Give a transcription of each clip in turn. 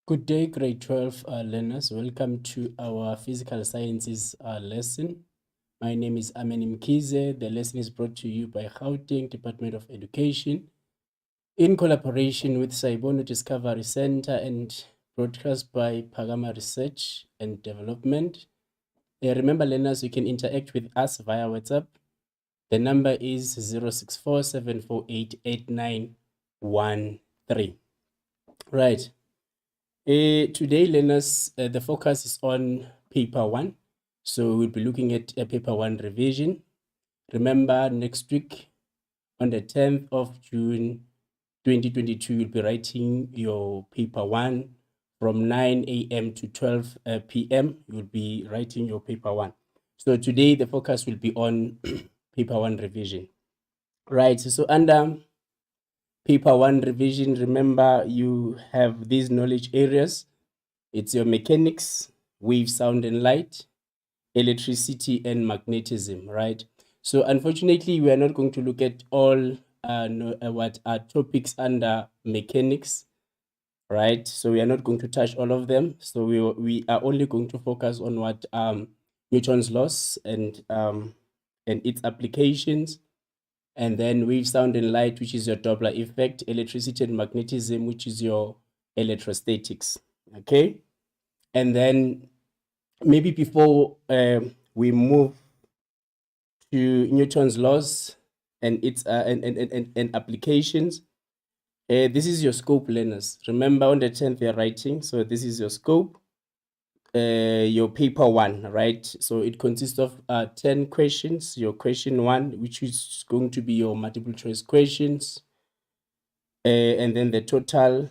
Good day, grade 12 learners. Welcome to our physical sciences lesson. My name is Ameni Mkize. The lesson is brought to you by Gauteng Department of Education in collaboration with Saibono Discovery Center and broadcast by Pagama Research and Development. Remember, learners, you can interact with us via WhatsApp. The number is 0647488913. Right. Today, learners, the focus is on paper 1. So we'll be looking at paper 1 revision. Remember, next week on the 10th of June 2022, you'll be writing your paper 1 from 9 a.m. to 12 p.m. You'll be writing your paper 1. So today, the focus will be on paper 1 revision. Right, so under paper 1 revision, remember you have these knowledge areas. It's your mechanics, wave, sound, and light, electricity, and magnetism, right? So unfortunately, we are not going to look at all what are topics under mechanics, right? So we are not going to touch all of them. So we are only going to focus on what Newton's laws and its applications, and then wave, sound, and light, which is your Doppler effect, electricity and magnetism, which is your electrostatics, okay? And then maybe before we move to Newton's laws and its and applications, this is your scope, learners. Remember, on the 10th you're writing, so this is your scope, your paper 1, right? So it consists of 10 questions. Your question 1, which is going to be your multiple choice questions, and then the total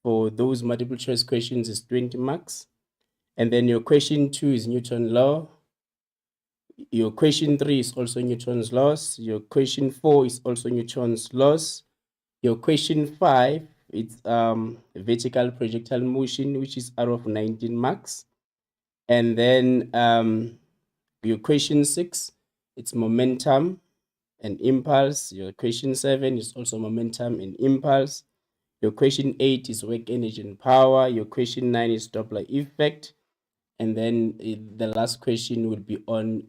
for those multiple choice questions is 20 marks. And then your question 2 is Newton's law. Your question 3 is also Newton's laws. Your question 4 is also Newton's laws. Your question 5, it's vertical projectile motion, which is out of 19 marks. And then your question 6, it's momentum and impulse. Your question 7 is also momentum and impulse. Your question 8 is work, energy, and power. Your question 9 is Doppler effect. And then the last question will be on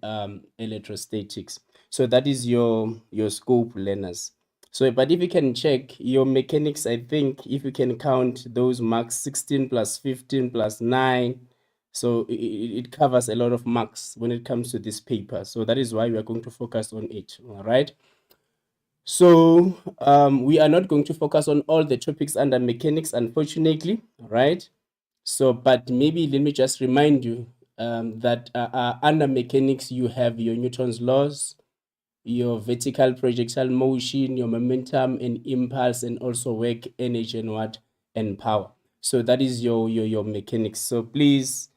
electrostatics. So that is your scope, learners. So, but if you can check your mechanics, I think if you can count those marks, 16 plus 15 plus 9, so it covers a lot of marks when it comes to this paper. So that is why we are going to focus on it, all right? So we are not going to focus on all the topics under mechanics, unfortunately, right? So, but maybe let me just remind you that under mechanics, you have your Newton's laws, your vertical projectile motion, your momentum and impulse, and also work, energy, and power. So that is your mechanics. So please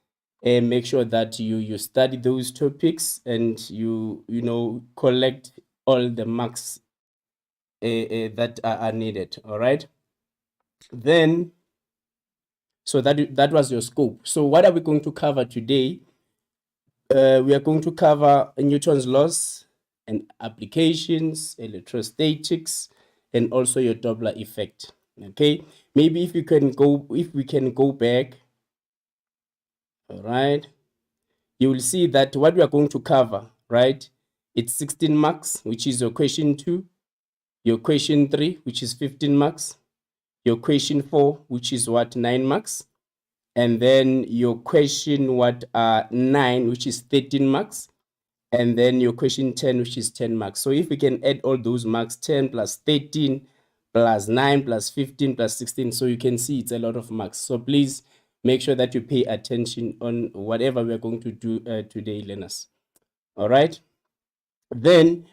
make sure that you study those topics and you collect all the marks that are needed. All right. Then, so that was your scope. So what are we going to cover today? We are going to cover Newton's laws and applications, electrostatics, and also your Doppler effect. Okay, maybe if we can go back, all right, you will see that what we are going to cover, right, it's 16 marks, which is your question 2, your question 3, which is 15 marks, your question 4, which is what, 9 marks, and then your question 9, which is 13 marks, and then your question 10, which is 10 marks. So if we can add all those marks, 10 plus 13 plus 9 plus 15 plus 16, so you can see it's a lot of marks. So please make sure that you pay attention on whatever we're going to do today, learners. All right. Then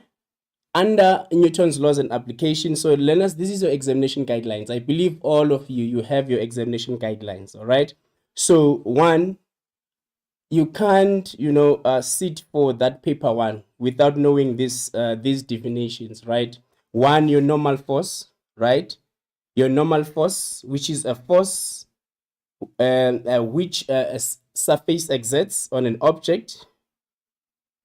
under Newton's laws and applications, so learners, this is your examination guidelines. I believe all of you have your examination guidelines. All right. So 1, you can't sit for that paper 1 without knowing these definitions, right? 1, your normal force, right? Your normal force, which is a force which a surface exerts on an object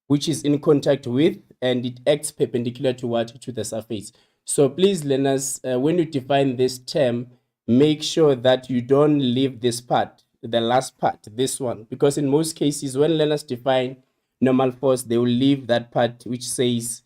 which is in contact with, and it acts perpendicular to what? To the surface. So please, learners, when you define this term, make sure that you don't leave this part, the last part, this one, because in most cases when learners define normal force, they will leave that part which says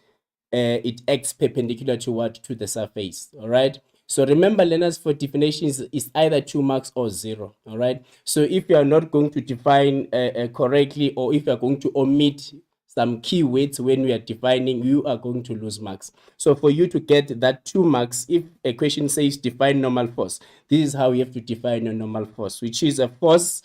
it acts perpendicular to what? To the surface. All right. So remember, learners, for definitions is either 2 marks or 0. All right. So if you are not going to define correctly, or if you are going to omit some keywords when we are defining, you are going to lose marks. So for you to get that 2 marks, if a question says define normal force, this is how you have to define a normal force, which is a force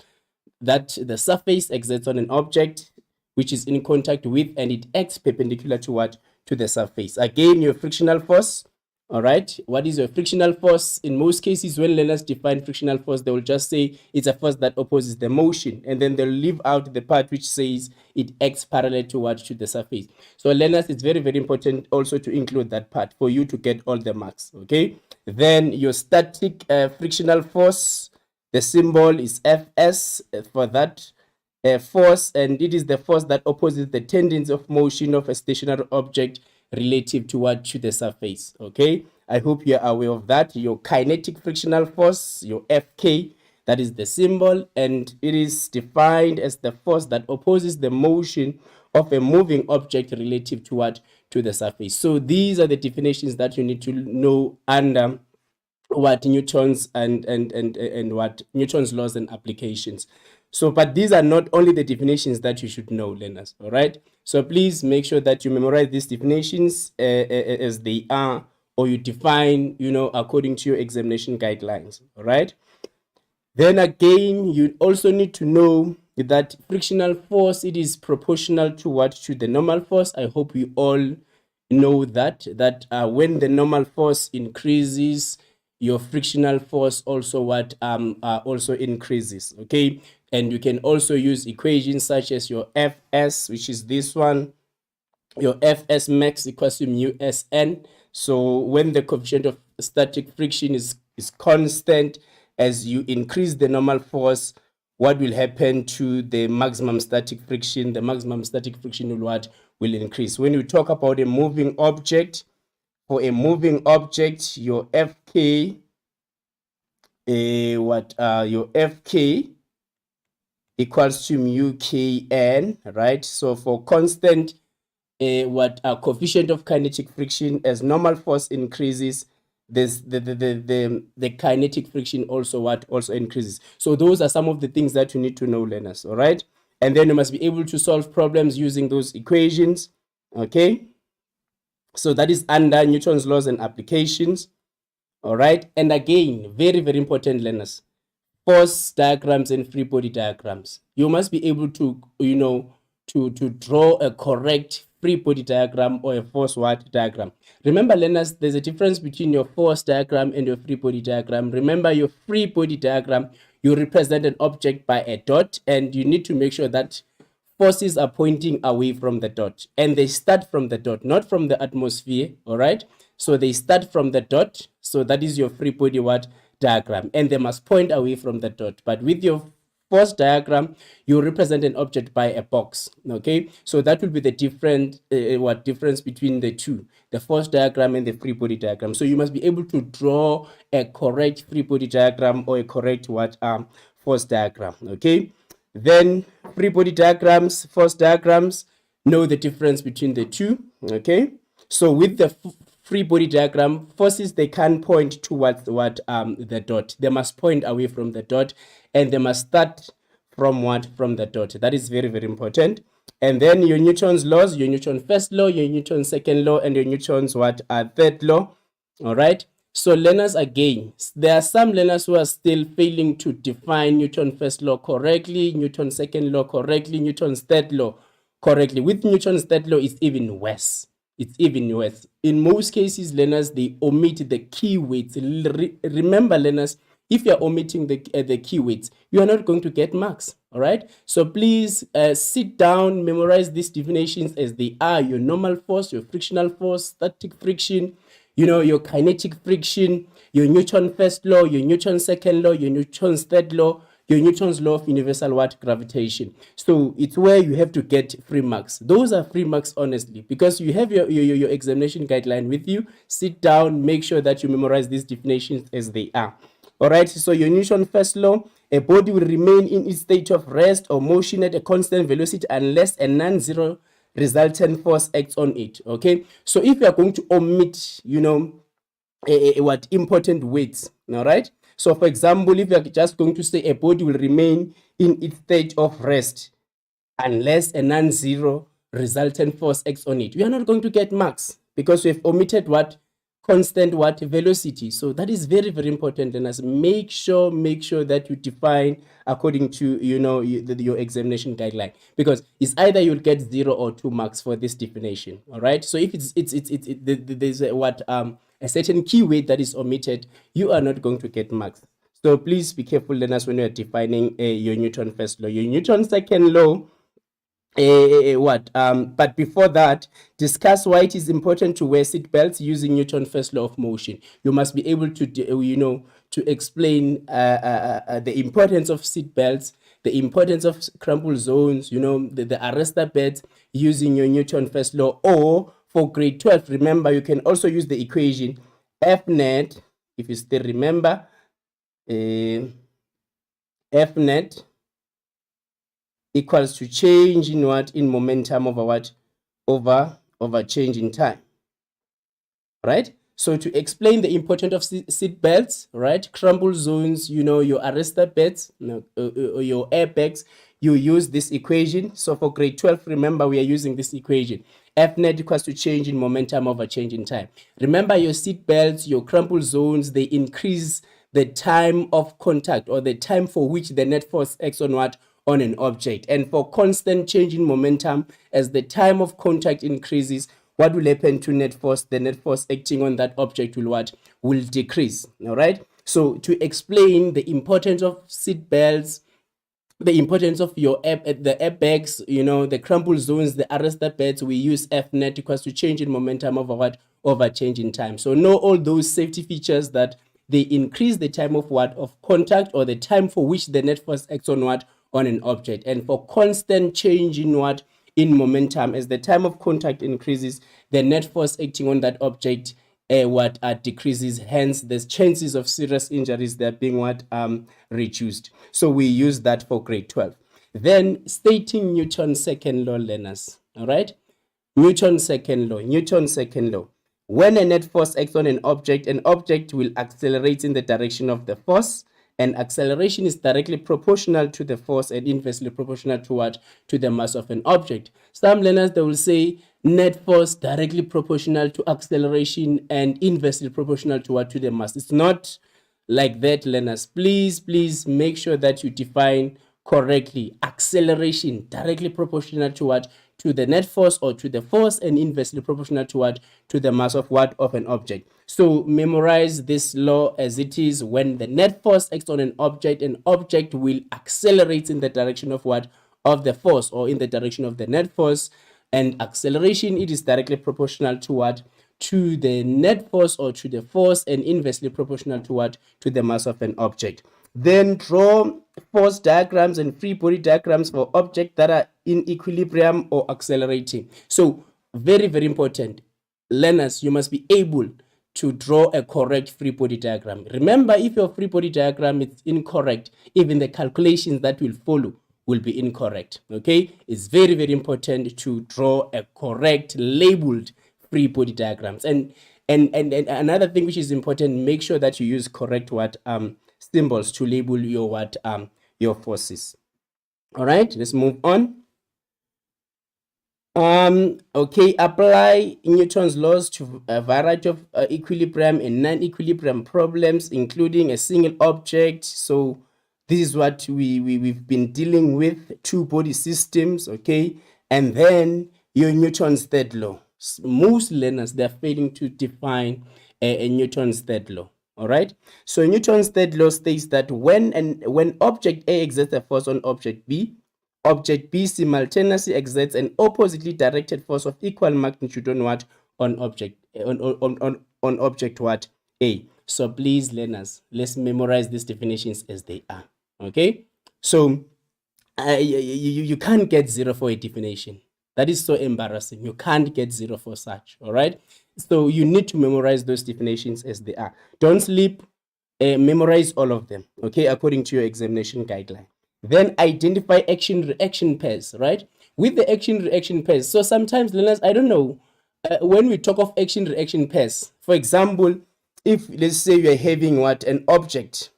that the surface exerts on an object which is in contact with, and it acts perpendicular to what? To the surface. Again, your frictional force. All right. What is your frictional force? In most cases, when learners define frictional force, they will just say it's a force that opposes the motion, and then they'll leave out the part which says it acts parallel to what? To the surface. So learners, it's very, very important also to include that part for you to get all the marks. Okay. Then your static frictional force, the symbol is Fs for that force, and it is the force that opposes the tendency of motion of a stationary object relative to what? To the surface. Okay, I hope you're aware of that. Your kinetic frictional force, your Fk, that is the symbol, and it is defined as the force that opposes the motion of a moving object relative to what? To the surface. So these are the definitions that you need to know under what Newton's and what Newton's laws and applications. So, but these are not only the definitions that you should know, learners. All right. So please make sure that you memorize these definitions as they are, or you define, according to your examination guidelines. All right. Then again, you also need to know that frictional force, it is proportional to what? To the normal force. I hope you all know that when the normal force increases, your frictional force also also increases. Okay, and you can also use equations such as your Fs, which is this one, your Fs max equals to mu Sn. So when the coefficient of static friction is constant, as you increase the normal force, what will happen to the maximum static friction? The maximum static friction will increase. When you talk about a moving object, for a moving object, your Fk, your Fk equals to mu Kn, right? So for constant, coefficient of kinetic friction, as normal force increases, this the kinetic friction also increases. So those are some of the things that you need to know, learners. All right, and then you must be able to solve problems using those equations. Okay, so that is under Newton's laws and applications. All right, and again, very, very important, learners, force diagrams and free body diagrams. You must be able to to draw a correct free body diagram or a force diagram. Remember, learners, there's a difference between your force diagram and your free body diagram. Remember, your free body diagram, you represent an object by a dot, and you need to make sure that forces are pointing away from the dot, and they start from the dot, not from the atmosphere. All right, so they start from the dot. So that is your free body diagram, and they must point away from the dot. But with your force diagram, you represent an object by a box. Okay, so that will be the difference between the two, the force diagram and the free body diagram. So you must be able to draw a correct free body diagram or a correct force diagram. Okay, then free body diagrams, force diagrams, know the difference between the two. Okay, so with the free body diagram, forces, they can point towards the dot. They must point away from the dot, and they must start from from the dot. That is very, very important. And then your Newton's laws, your Newton's first law, your Newton's second law, and your Newton's third law. All right. So learners, again, there are some learners who are still failing to define Newton's first law correctly, Newton's second law correctly, Newton's third law correctly. With Newton's third law, it's even worse. It's even worse. In most cases, learners, they omit the keywords. Remember, learners, if you're omitting the keywords, you are not going to get marks. All right. So please sit down, memorize these definitions as they are: your normal force, your frictional force, static friction, your kinetic friction, your Newton's first law, your Newton's second law, your Newton's third law, your Newton's law of universal gravitation. So it's where you have to get free marks. Those are free marks, honestly, because you have your examination guideline with you. Sit down, make sure that you memorize these definitions as they are. All right, so your Newton's first law, a body will remain in its state of rest or motion at a constant velocity unless a non-zero resultant force acts on it. Okay, so if you are going to omit, what important weights, all right? So for example, if you are just going to say a body will remain in its state of rest unless a non-zero resultant force acts on it, we are not going to get marks because we have omitted what? Constant what? Velocity. So that is very, very important. And as make sure that you define according to your examination guideline, because it's either you'll get 0 or 2 marks for this definition. All right. So if there's a certain key weight that is omitted, you are not going to get marks. So please be careful, learners, when you are defining your Newton's first law. Your Newton's second law, but before that, discuss why it is important to wear seat belts using Newton's first law of motion. You must be able to to explain the importance of seat belts, the importance of crumple zones, the arrestor beds using your Newton's first law. Or for grade 12, remember, you can also use the equation F net, if you still remember, F net equals to change in what? In momentum over what? Over change in time. Right? So to explain the importance of seat belts, right? Crumple zones, your arrestor beds, your airbags, you use this equation. So for grade 12, remember, we are using this equation. F net equals to change in momentum over change in time. Remember, your seat belts, your crumple zones, they increase the time of contact, or the time for which the net force acts on what? On an object. And for constant change in momentum, as the time of contact increases, what will happen to net force? The net force acting on that object will what? Will decrease. All right. So to explain the importance of seat belts, the importance of your the airbags, the crumple zones, the arrestor beds, we use F net equals to change in momentum over what? Over change in time. So know all those safety features that they increase the time of what? Of contact, or the time for which the net force acts on what? On an object. And for constant change in what? In momentum, as the time of contact increases, the net force acting on that object decreases. Hence, the chances of serious injuries, they're being reduced. So we use that for grade 12. Then stating Newton's second law, learners. All right, Newton's second law. When a net force acts on an object will accelerate in the direction of the force, and acceleration is directly proportional to the force and inversely proportional to what? To the mass of an object. Some learners, they will say net force directly proportional to acceleration and inversely proportional to what? To the mass. It's not like that, learners. Please make sure that you define correctly. Acceleration directly proportional to what? To the net force, or to the force, and inversely proportional to what? To the mass of what? Of an object. So memorize this law as it is. When the net force acts on an object will accelerate in the direction of what? Of the force, or in the direction of the net force. And acceleration, it is directly proportional to what? To the net force, or to the force, and inversely proportional to what? To the mass of an object. Then draw force diagrams and free body diagrams for objects that are in equilibrium or accelerating. So very, very important. Learners, you must be able to draw a correct free body diagram. Remember, if your free body diagram is incorrect, even the calculations that will follow will be incorrect. Okay, it's very, very important to draw a correct labeled free body diagrams. And another thing which is important, make sure that you use correct symbols to label your forces. All right, let's move on. Okay, apply Newton's laws to a variety of equilibrium and non-equilibrium problems, including a single object. So this is what we've been dealing with, two body systems. Okay, and then your Newton's third law. Most learners, they're failing to define a Newton's third law. All right, so Newton's third law states that when object A exerts a force on object B simultaneously exerts an oppositely directed force of equal magnitude on what? On object what? A. So please, learners, let's memorize these definitions as they are. Okay, so you can't get 0 for a definition. That is so embarrassing. You can't get 0 for such. All right, so you need to memorize those definitions as they are. Don't sleep. memorize all of them, okay, according to your examination guideline. Then identify action-reaction pairs, right? With the action-reaction pairs, so sometimes learners, I don't know, when we talk of action-reaction pairs, for example, if let's say you are having what, an object,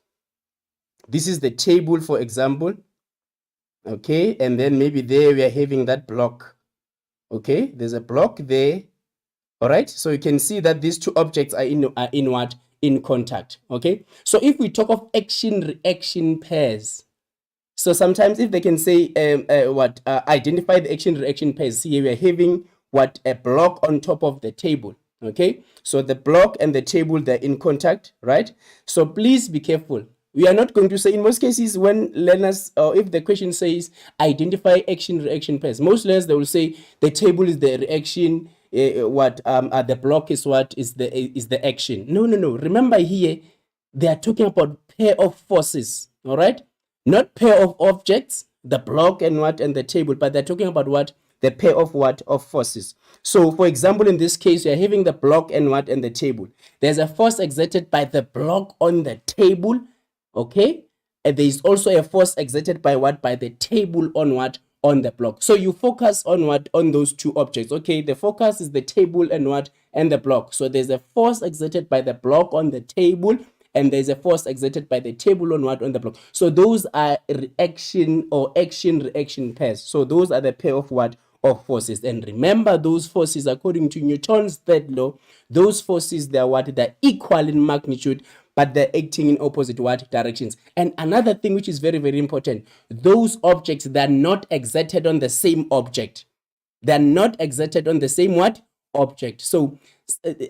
this is the table, for example, okay, and then maybe there we are having that block, okay, there's a block there, all right, so you can see that these two objects are in what, in contact, okay. So if we talk of action-reaction pairs, so sometimes if they can say identify the action-reaction pairs, here we are having what, a block on top of the table, okay. So the block and the table, they're in contact, right? So please be careful. We are not going to say, in most cases, when learners, or if the question says identify action-reaction pairs, most learners, they will say the table is the reaction, the block is what, is the action. No. Remember here, they are talking about pair of forces, all right? Not pair of objects, the block and what, and the table, but they're talking about what, the pair of what, of forces. So for example, in this case, you're having the block and what, and the table. There's a force exerted by the block on the table, okay, and there is also a force exerted by what, by the table on what, on the block. So you focus on what, on those two objects, okay. The focus is the table and what, and the block. So there's a force exerted by the block on the table, and there's a force exerted by the table on what, on the block. So those are reaction or action-reaction pairs. So those are the pair of what, of forces. And remember, those forces, according to Newton's third law, those forces, they're what, they're equal in magnitude, but they're acting in opposite what, directions. And another thing which is very, very important, those objects, they're not exerted on the same object. They're not exerted on the same what, object. So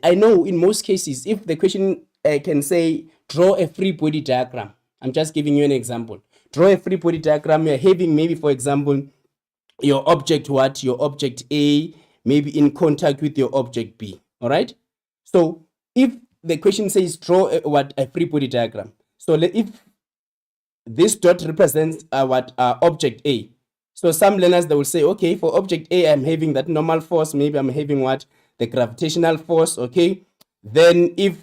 I know in most cases, if the question can say draw a free body diagram, I'm just giving you an example. Draw a free body diagram. You're having maybe, for example, your object what, your object A, maybe in contact with your object B, all right? So if the question says draw a free body diagram, so if this dot represents object A, so some learners, they will say, okay, for object A, I'm having that normal force, maybe I'm having what, the gravitational force, okay. Then if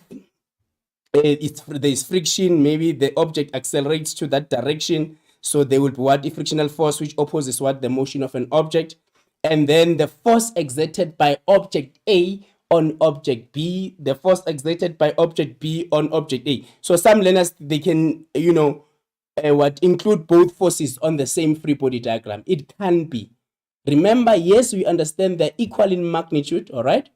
there's friction, maybe the object accelerates to that direction, so there will be what, the frictional force, which opposes what, the motion of an object. And then the force exerted by object A on object B, the force exerted by object B on object A. So some learners, they can, include both forces on the same free body diagram. It can be. Remember, yes, we understand they're equal in magnitude, all right?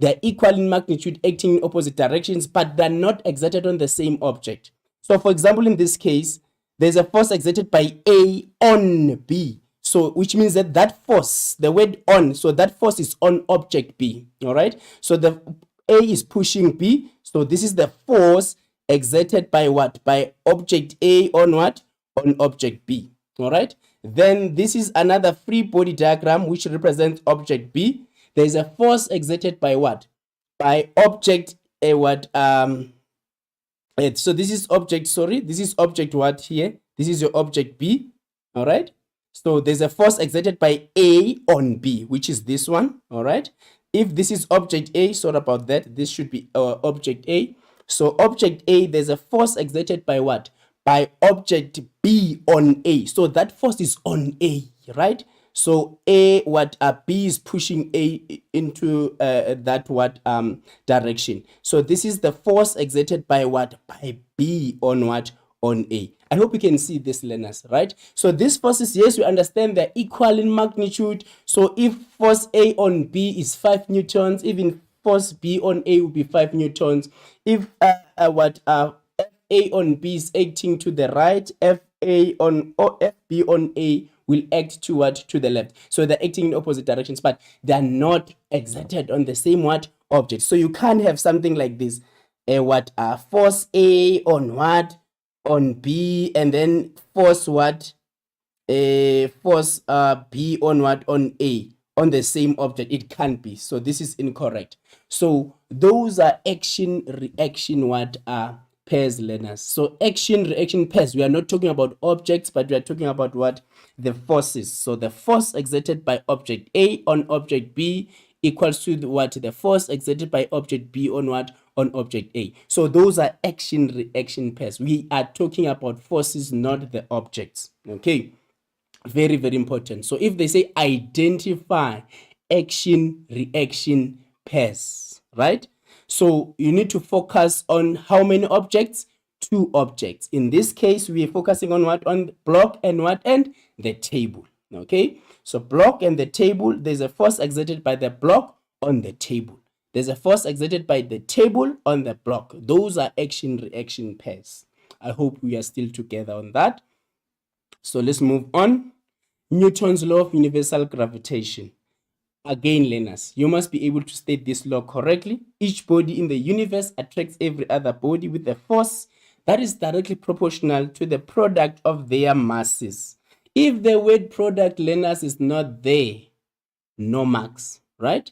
They're equal in magnitude, acting in opposite directions, but they're not exerted on the same object. So for example, in this case, there's a force exerted by A on B. So which means that that force, the word on, so that force is on object B, all right? So the A is pushing B. So this is the force exerted by what? By object A on what? On object B, all right? Then this is another free body diagram which represents object B. There is a force exerted by what? By object so this is object, this is object what here? This is your object B, all right? So there's a force exerted by A on B, which is this one, all right? If this is object A, sorry about that, this should be object A. So object A, there's a force exerted by what? By object B on A. So that force is on A, right? So B is pushing A into that direction. So this is the force exerted by what? By B on what? On A. I hope you can see this, learners, right? So these forces, yes, we understand they're equal in magnitude. So if force A on B is 5 newtons, even force B on A will be 5 newtons. If FA on B is acting to the right, FB on A will act to what? To the left. So they're acting in opposite directions, but they're not exerted on the same what? Object. So you can't have something like this. Force A on what? On B, and then force what? Force B on what? On A, on the same object. It can't be. So this is incorrect. So those are action reaction what are pairs, learners. So action reaction pairs, we are not talking about objects, but we are talking about what? The forces. So the force exerted by object A on object B equals to what? The force exerted by object B on what? on object A. So those are action-reaction pairs. We are talking about forces, not the objects. Okay, very, very important. So if they say identify action-reaction pairs, right? So you need to focus on how many objects? 2 objects. In this case, we are focusing on what? On block and what? And the table. Okay, so block and the table, there's a force exerted by the block on the table. There's a force exerted by the table on the block. Those are action-reaction pairs. I hope we are still together on that. So let's move on. Newton's law of universal gravitation. Again, learners, you must be able to state this law correctly. Each body in the universe attracts every other body with a force that is directly proportional to the product of their masses. If the word product, learners, is not there, no marks, right?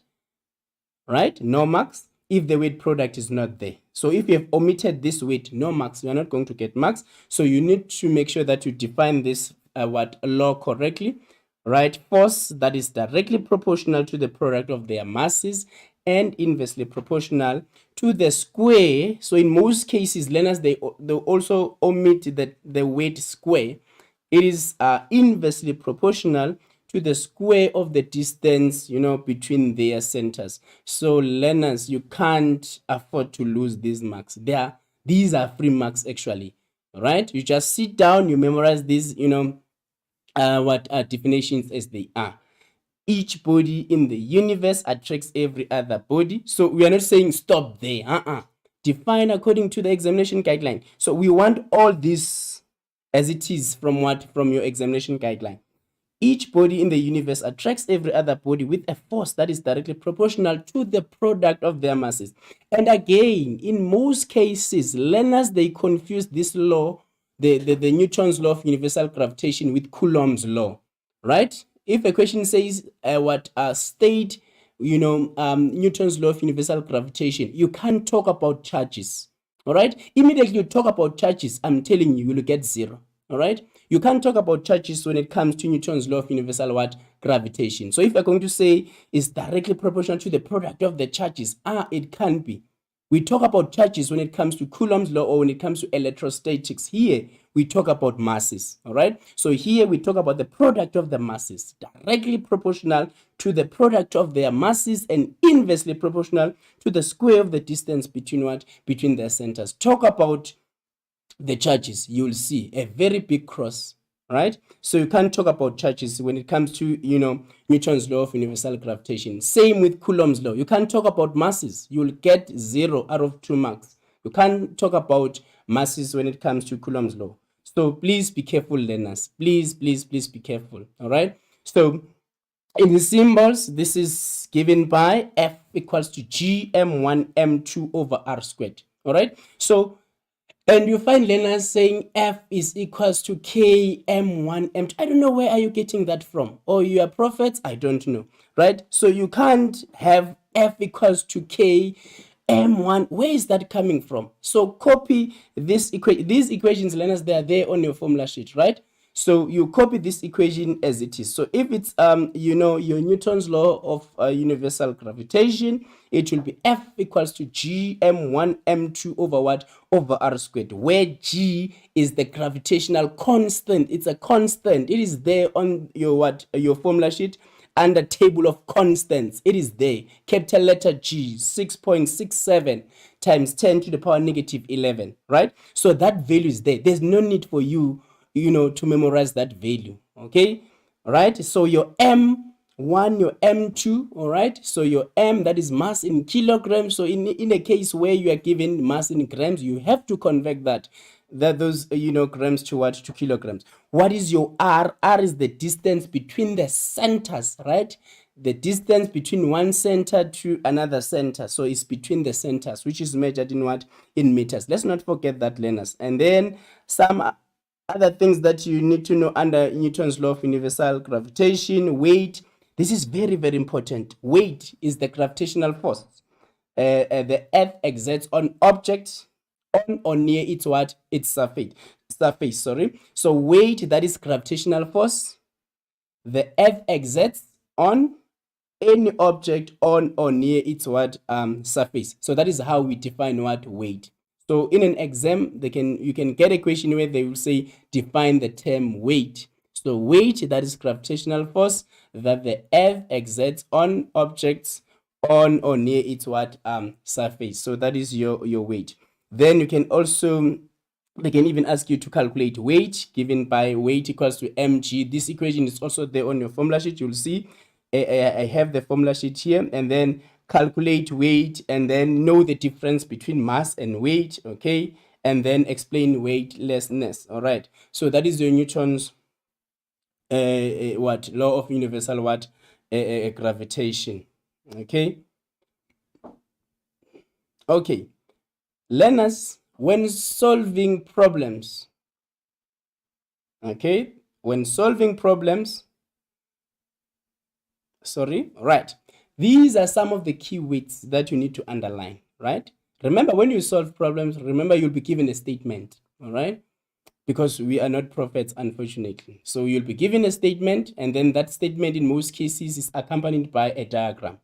Right? No marks if the word product is not there. So if you have omitted this word, no marks, you are not going to get marks. So you need to make sure that you define this law correctly, right? Force that is directly proportional to the product of their masses and inversely proportional to the square. So in most cases, learners, they also omit the word square. It is inversely proportional to the square of the distance, between their centers. So learners, you can't afford to lose these marks. These are free marks actually, right? You just sit down, you memorize these, definitions as they are. Each body in the universe attracts every other body. So we are not saying stop there. Define according to the examination guideline. So we want all this as it is from your examination guideline. Each body in the universe attracts every other body with a force that is directly proportional to the product of their masses. And again, in most cases, learners, they confuse this law, the Newton's law of universal gravitation, with Coulomb's law, right? If a question says state, Newton's law of universal gravitation, you can't talk about charges, all right? Immediately you talk about charges, I'm telling you, you will get 0, all right? You can't talk about charges when it comes to Newton's law of universal gravitation. So if you're going to say it's directly proportional to the product of the charges, it can't be. We talk about charges when it comes to Coulomb's law or when it comes to electrostatics. Here, we talk about masses, all right? So here we talk about the product of the masses, directly proportional to the product of their masses and inversely proportional to the square of the distance between between their centers. Talk about the charges, you'll see a very big cross, right? So you can't talk about charges when it comes to, Newton's law of universal gravitation. Same with Coulomb's law. You can't talk about masses. You'll get 0 out of 2 marks. You can't talk about masses when it comes to Coulomb's law. So please be careful, learners. Please, please, please be careful, all right? So in the symbols, this is given by F equals to G M1 M2 over R squared, all right? So and you find learners saying F is equals to K M1 M2. I don't know, where are you getting that from? Or you are prophets? I don't know, right? So you can't have F equals to K M1. Where is that coming from? So copy these equations, learners, they are there on your formula sheet, right? So you copy this equation as it is. So if it's, your Newton's law of universal gravitation, it will be F equals to G M1 M2 over over R squared, where G is the gravitational constant. It's a constant. It is there on your formula sheet under table of constants. It is there. Capital letter G, 6.67 times 10 to the power negative 11, right? So that value is there. There's no need for you to memorize that value, okay? All right, so your M1, your M2, all right? So your M, that is mass in kilograms. So in a case where you are given mass in grams, you have to convert those grams to kilograms. What is your R? R is the distance between the centers, right? The distance between one center to another center. So it's between the centers, which is measured in meters. Let's not forget that, learners. And then some other things that you need to know under Newton's law of universal gravitation. Weight. This is very, very important. Weight is the gravitational force the Earth exerts on objects on or near its surface. So weight, that is gravitational force the Earth exerts on any object on or near its what surface. So that is how we define what weight. So in an exam, you can get a question where they will say define the term weight. So weight, that is gravitational force that the earth exerts on objects on or near its what surface. So that is your weight. Then you can also, they can even ask you to calculate weight given by weight equals to mg. This equation is also there on your formula sheet. You'll see I have the formula sheet here, and then calculate weight and then know the difference between mass and weight, okay, and then explain weightlessness. All right, so that is the Newton's what law of universal what gravitation. Okay, learners, when solving problems, okay, when solving problems, right, these are some of the key weights that you need to underline, right? Remember, when you solve problems, remember you'll be given a statement, all right? Because we are not prophets, unfortunately. So you'll be given a statement, and then that statement in most cases is accompanied by a diagram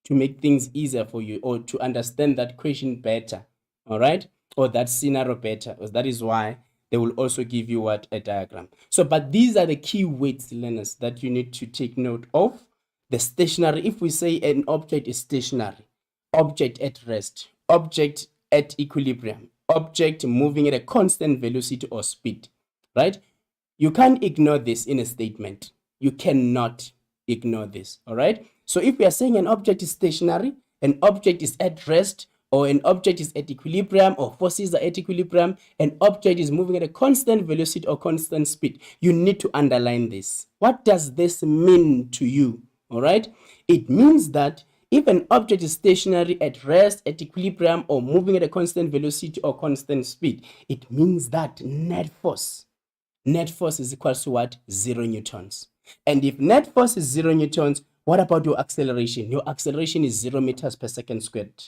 to make things easier for you or to understand that question better, all right? Or that scenario better. That is why they will also give you what a diagram. So, but these are the key weights, learners, that you need to take note of. The stationary, if we say an object is stationary, object at rest, object at equilibrium, object moving at a constant velocity or speed, right? You can't ignore this in a statement. You cannot ignore this, all right? So if we are saying an object is stationary, an object is at rest, or an object is at equilibrium, or forces are at equilibrium, an object is moving at a constant velocity or constant speed, you need to underline this. What does this mean to you? All right, it means that if an object is stationary, at rest, at equilibrium, or moving at a constant velocity or constant speed, it means that net force is equal to what? 0 newtons. And if net force is 0 newtons, what about your acceleration? Your acceleration is 0 meters per second squared,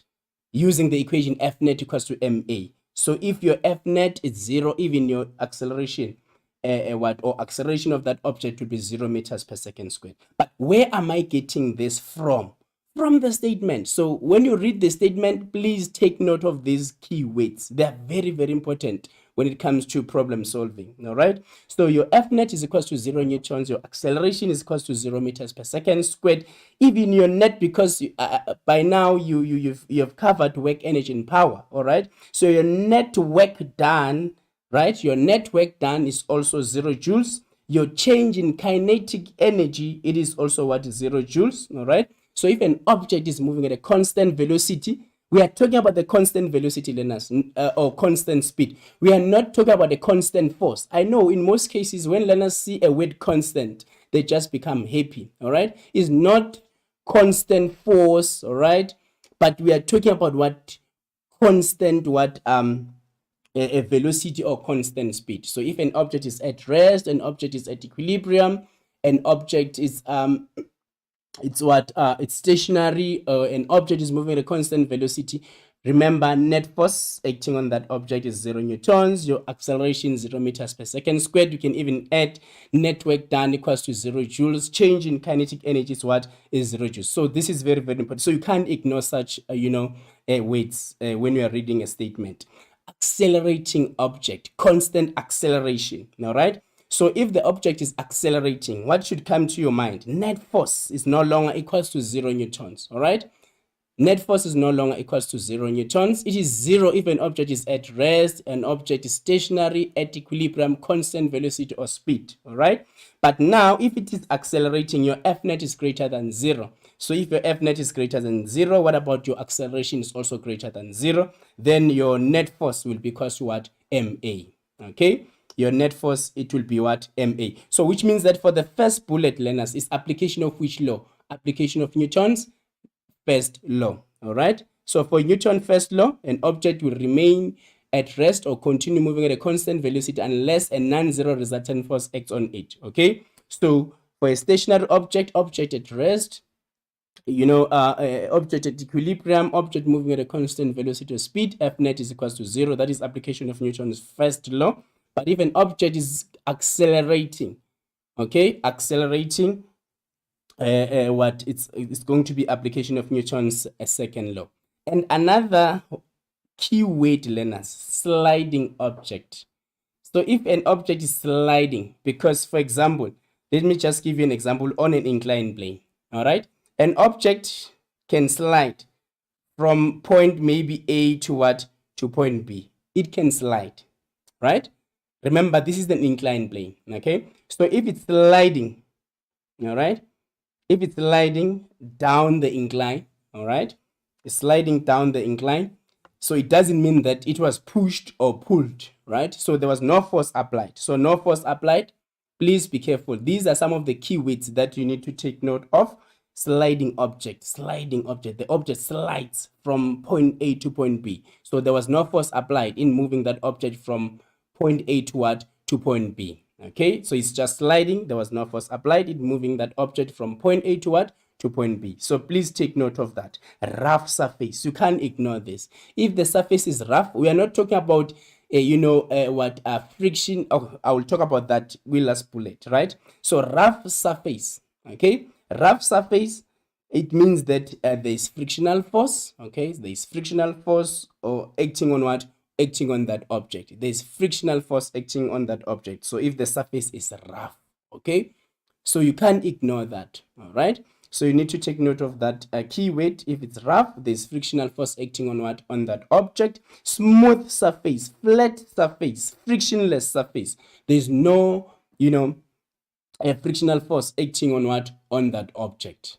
using the equation F net equals to ma. So if your F net is 0, even your acceleration or acceleration of that object will be 0 meters per second squared. But where am I getting this from? From the statement. So when you read the statement, please take note of these key weights. They are very, very important when it comes to problem solving. All right. So your F net is equal to 0 newtons. Your acceleration is equal to 0 meters per second squared. Even your net, because by now you've covered work, energy, and power. All right. So your net work done, right? Your net work done is also 0 joules. Your change in kinetic energy, it is also what? 0 joules. All right. So if an object is moving at a constant velocity, we are talking about the constant velocity, learners, or constant speed. We are not talking about a constant force. I know in most cases when learners see a word constant, they just become happy, all right? It's not constant force, all right? But we are talking about what? Constant what? A velocity or constant speed. So if an object is at rest, an object is at equilibrium, an object is it's stationary, an object is moving at a constant velocity, remember net force acting on that object is 0 newtons, your acceleration 0 meters per second squared. You can even add net work done equals to 0 joules, change in kinetic energy is what? Is 0 joules. So this is very, very important. So you can't ignore such weights when you are reading a statement. Accelerating object, constant acceleration. All right. So if the object is accelerating, what should come to your mind? Net force is no longer equals to 0 newtons. All right. Net force is no longer equals to 0 newtons. It is 0 if an object is at rest, an object is stationary, at equilibrium, constant velocity or speed. All right. But now if it is accelerating, your F net is greater than 0. So if your F net is greater than 0, what about your acceleration is also greater than 0? Then your net force will be equal to what? ma. Okay. Your net force, it will be what? ma. So which means that for the first bullet, learners, is application of which law? Application of Newton's first law. All right. So for Newton's first law, an object will remain at rest or continue moving at a constant velocity unless a non-zero resultant force acts on it. Okay. So for a stationary object at rest, object at equilibrium, object moving at a constant velocity or speed, F net is equals to 0. That is application of Newton's first law. But if an object is accelerating, okay, accelerating, what it's going to be application of Newton's second law. And another key weight, learners, sliding object. So if an object is sliding, because for example, let me just give you an example on an inclined plane. All right, an object can slide from point maybe A to what, to point B. It can slide, right? Remember, this is an inclined plane. Okay, so if it's sliding, all right, if it's sliding down the incline, all right, it's sliding down the incline, so it doesn't mean that it was pushed or pulled, right? So there was no force applied. So no force applied. Please be careful. These are some of the key weights that you need to take note of. Sliding object, sliding object. The object slides from point A to point B. So there was no force applied in moving that object from point A to what, to point B. Okay, so it's just sliding. There was no force applied in moving that object from point A to what, to point B. So please take note of that. Rough surface, you can't ignore this. If the surface is rough, we are not talking about friction. Oh, I will talk about that Wheeler's bullet, right? So rough surface, okay, rough surface, it means that there is frictional force, okay, there is frictional force or acting on what, acting on that object. There is frictional force acting on that object. So if the surface is rough, okay, so you can't ignore that. All right, so you need to take note of that key weight. If it's rough, there's frictional force acting on what, on that object. Smooth surface, flat surface, frictionless surface, there's no a frictional force acting on what, on that object.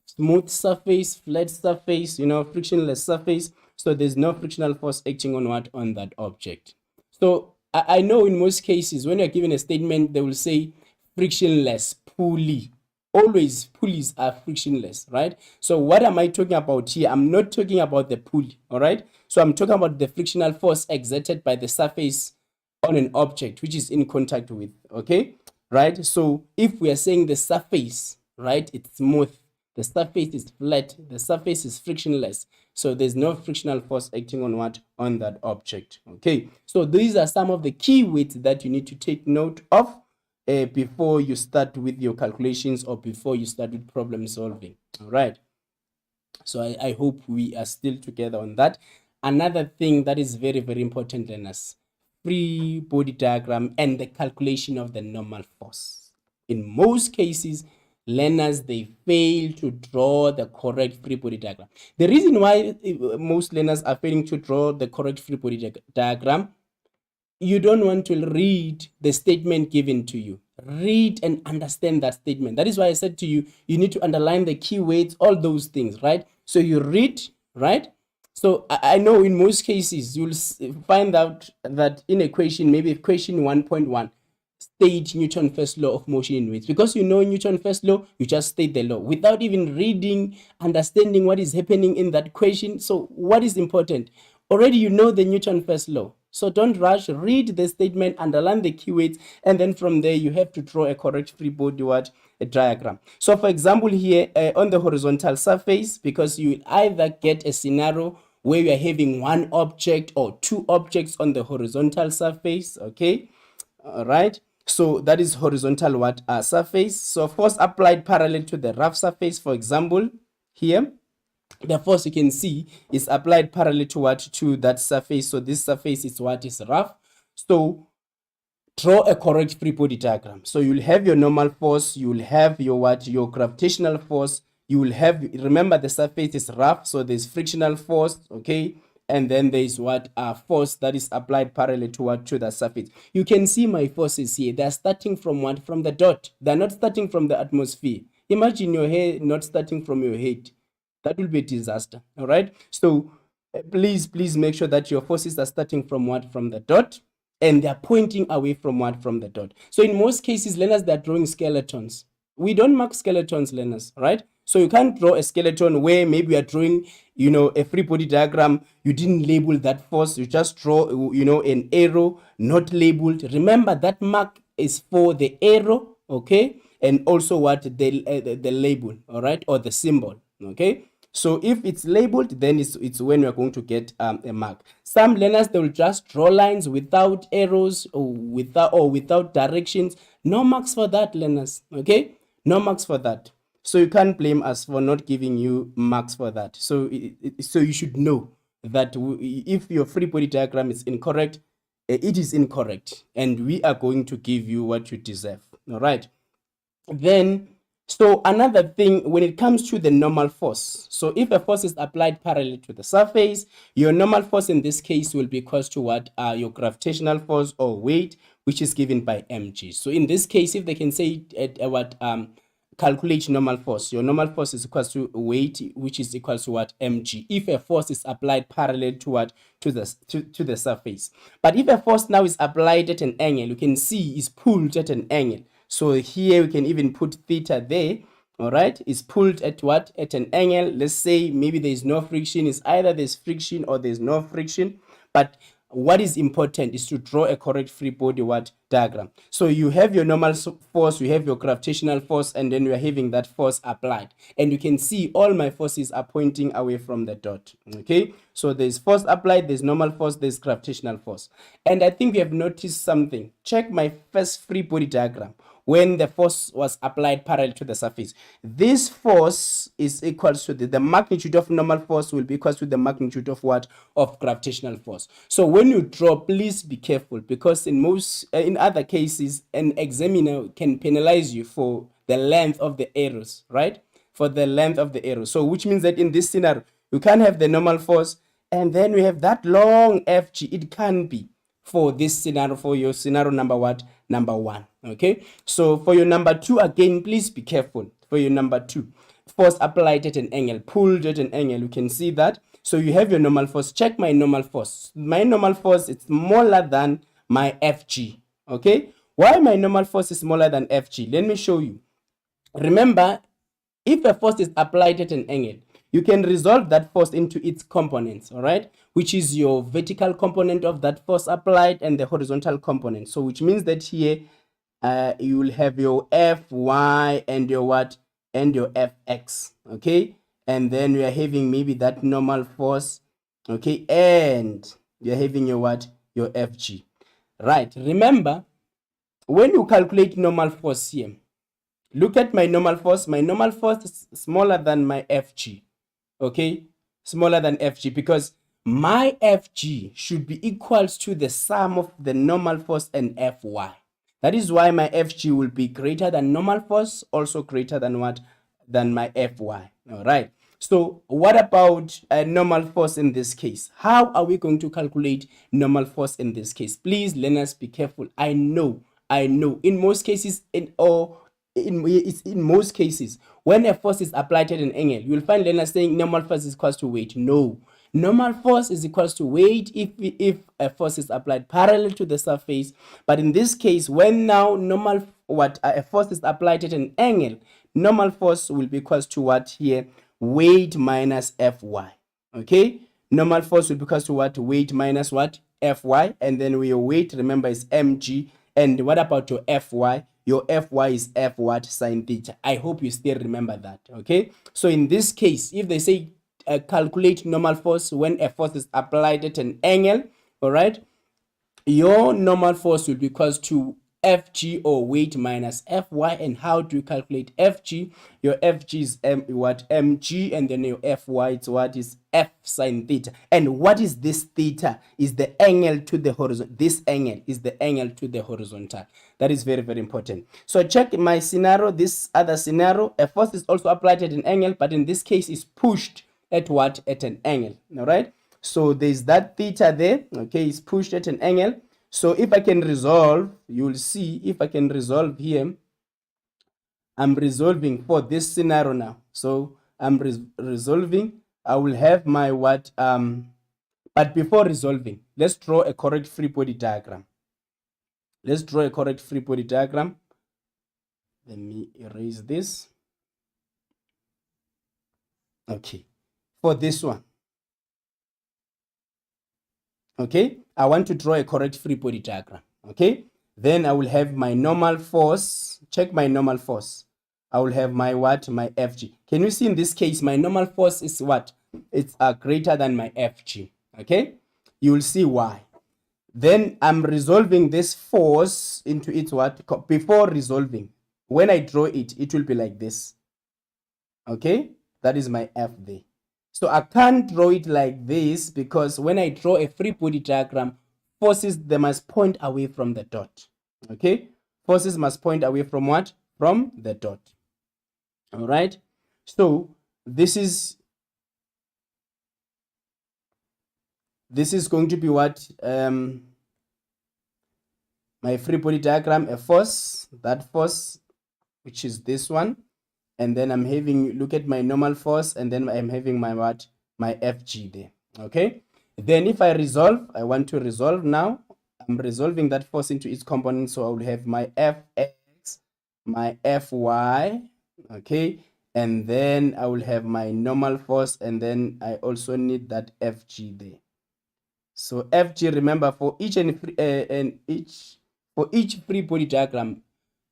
Smooth surface, flat surface, frictionless surface, so there's no frictional force acting on what, on that object. So I know in most cases when you're given a statement, they will say frictionless pulley. Always pulleys are frictionless, right? So what am I talking about here? I'm not talking about the pulley, all right? So I'm talking about the frictional force exerted by the surface on an object which is in contact with, okay, right? So if we are saying the surface, right, it's smooth, the surface is flat, the surface is frictionless, so there's no frictional force acting on what, on that object. Okay, so these are some of the key weights that you need to take note of before you start with your calculations or before you start with problem solving. All right, so I hope we are still together on that. Another thing that is very, very important, learners, free body diagram and the calculation of the normal force. In most cases, learners, they fail to draw the correct free body diagram. The reason why most learners are failing to draw the correct free body diagram, you don't want to read the statement given to you. Read and understand that statement. That is why I said to you, you need to underline the keywords, all those things, right? So you read, right? So I know in most cases, you'll find out that in equation, maybe equation 1.1, state Newton's first law of motion in weights. Because you know Newton's first law, you just state the law without even reading, understanding what is happening in that equation. So what is important? Already you know the Newton's first law. So don't rush, read the statement, underline the keywords, and then from there you have to draw a correct free body diagram. So for example here on the horizontal surface, because you will either get a scenario where you are having one object or two objects on the horizontal surface, okay? All right, so that is horizontal surface. So force applied parallel to the rough surface, for example, here, the force you can see is applied parallel to what, to that surface. So this surface is what, is rough. So draw a correct free body diagram. So you'll have your normal force, you'll have your your gravitational force, you will have, remember the surface is rough, so there's frictional force, okay, and then there is force that is applied parallel to what, to the surface. You can see my forces here, they're starting from what, from the dot. They're not starting from the atmosphere. Imagine your hair not starting from your head. That will be a disaster. All right, so please make sure that your forces are starting from what, from the dot, and they're pointing away from what, from the dot. So in most cases, learners, they're drawing skeletons. We don't mark skeletons, learners, right? So you can't draw a skeleton where maybe you are drawing, a free body diagram. You didn't label that force. You just draw, an arrow not labeled. Remember that mark is for the arrow, okay? And also what, the label, all right? Or the symbol, okay? So if it's labeled, then it's when we're going to get a mark. Some learners, they will just draw lines without arrows or without directions. No marks for that, learners, okay? No marks for that. So you can't blame us for not giving you marks for that. So so you should know that if your free body diagram is incorrect, it is incorrect, and we are going to give you what you deserve. All right. Then, so another thing, when it comes to the normal force, so if a force is applied parallel to the surface, your normal force in this case will be equal to what your gravitational force or weight, which is given by mg. So in this case, if they can say what calculate normal force, your normal force is equal to weight, which is equal to what mg, if a force is applied parallel to what to the surface. But if a force now is applied at an angle, you can see is pulled at an angle. So here we can even put theta there. All right, it's pulled at what? At an angle. Let's say maybe there is no friction. It's either there's friction or there's no friction. But what is important is to draw a correct free body what diagram. So you have your normal force, you have your gravitational force, and then you are having that force applied. And you can see all my forces are pointing away from the dot. Okay, so there's force applied, there's normal force, there's gravitational force. And I think we have noticed something. Check my first free body diagram. When the force was applied parallel to the surface, this force is equal to the magnitude of normal force will be equal to the magnitude of what? Of gravitational force. So when you draw, please be careful, because in other cases, an examiner can penalize you for the length of the arrows, right? For the length of the arrow. So which means that in this scenario, you can't have the normal force and then we have that long FG. It can be for this scenario, for your scenario number what? Number 1. Okay, so for your number 2, again, please be careful. For your number 2, force applied at an angle, pulled at an angle, you can see that. So you have your normal force. Check my normal force. My normal force is smaller than my FG. Okay, why my normal force is smaller than FG? Let me show you. Remember, if a force is applied at an angle, you can resolve that force into its components, all right, which is your vertical component of that force applied and the horizontal component. So which means that here you will have your Fy and your what? And your Fx, okay? And then we are having maybe that normal force, okay? And you're having your what? Your Fg, right? Remember, when you calculate normal force here, look at my normal force. My normal force is smaller than my Fg. Okay, smaller than Fg, because my Fg should be equal to the sum of the normal force and Fy. That is why my Fg will be greater than normal force, also greater than what? Than my Fy. All right. So what about normal force in this case? How are we going to calculate normal force in this case? Please, learners, be careful. I know. In most cases, in most cases, when a force is applied at an angle, you will find learners saying normal force is equal to weight. No, normal force is equal to weight if a force is applied parallel to the surface. But in this case, when now a force is applied at an angle, normal force will be equal to what here? Weight minus Fy. Okay, normal force will be equal to what? Weight minus what? Fy. And then your weight, remember, is mg. And what about your Fy? Your Fy is F what? Sine theta. I hope you still remember that. Okay, so in this case, if they say calculate normal force when a force is applied at an angle, all right, your normal force will be equal to Fg, or weight, minus Fy. And how do you calculate Fg? Your Fg is mg, and then your Fy is what? Is F sine theta. And what is this theta? Is the angle to the horizontal. This angle is the angle to the horizontal. That is very, very important. So check my scenario. This other scenario, a force is also applied at an angle, but in this case is pushed at what? At an angle. All right, so there's that theta there. Okay, it's pushed at an angle. So if I can resolve, you will see, if I can resolve here, I'm resolving for this scenario now. So I'm resolving. I will have my what? But before resolving, let's draw a correct free body diagram. Let's draw a correct free body diagram. Let me erase this. Okay, for this one. Okay, I want to draw a correct free body diagram. Okay, then I will have my normal force. Check my normal force. I will have my what? My Fg. Can you see in this case, my normal force is what? It's greater than my Fg. Okay, you will see why. Then I'm resolving this force into its what? Before resolving, when I draw it, it will be like this. Okay, that is my F there. So I can't draw it like this because when I draw a free body diagram, forces, they must point away from the dot. Okay, forces must point away from what? From the dot. All right, so this is going to be what, my free body diagram, a force, that force, which is this one, and then I'm having, look at my normal force, and then I'm having my what, my FG there. Okay, then if I resolve, I want to resolve now, I'm resolving that force into its components, so I will have my Fx, my Fy, okay, and then I will have my normal force, and then I also need that Fg there. So Fg, remember, for each for each free body diagram,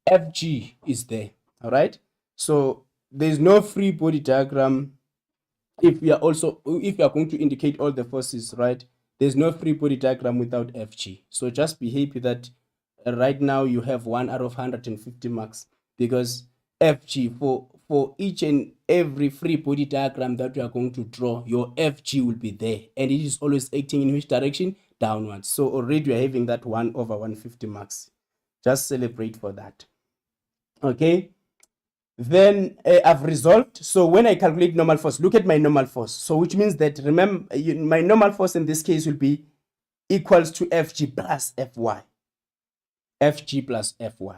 Fg is there. All right. So there's no free body diagram if you are going to indicate all the forces, right? There's no free body diagram without Fg. So just be happy that right now you have 1 out of 150 marks, because Fg, for each and every free body diagram that you are going to draw, your Fg will be there, and it is always acting in which direction? Downwards. So already you are having that 1 over 150 marks. Just celebrate for that. Okay, then I've resolved. So when I calculate normal force, look at my normal force. So which means that, remember, my normal force in this case will be equals to Fg plus Fy. Fg plus Fy.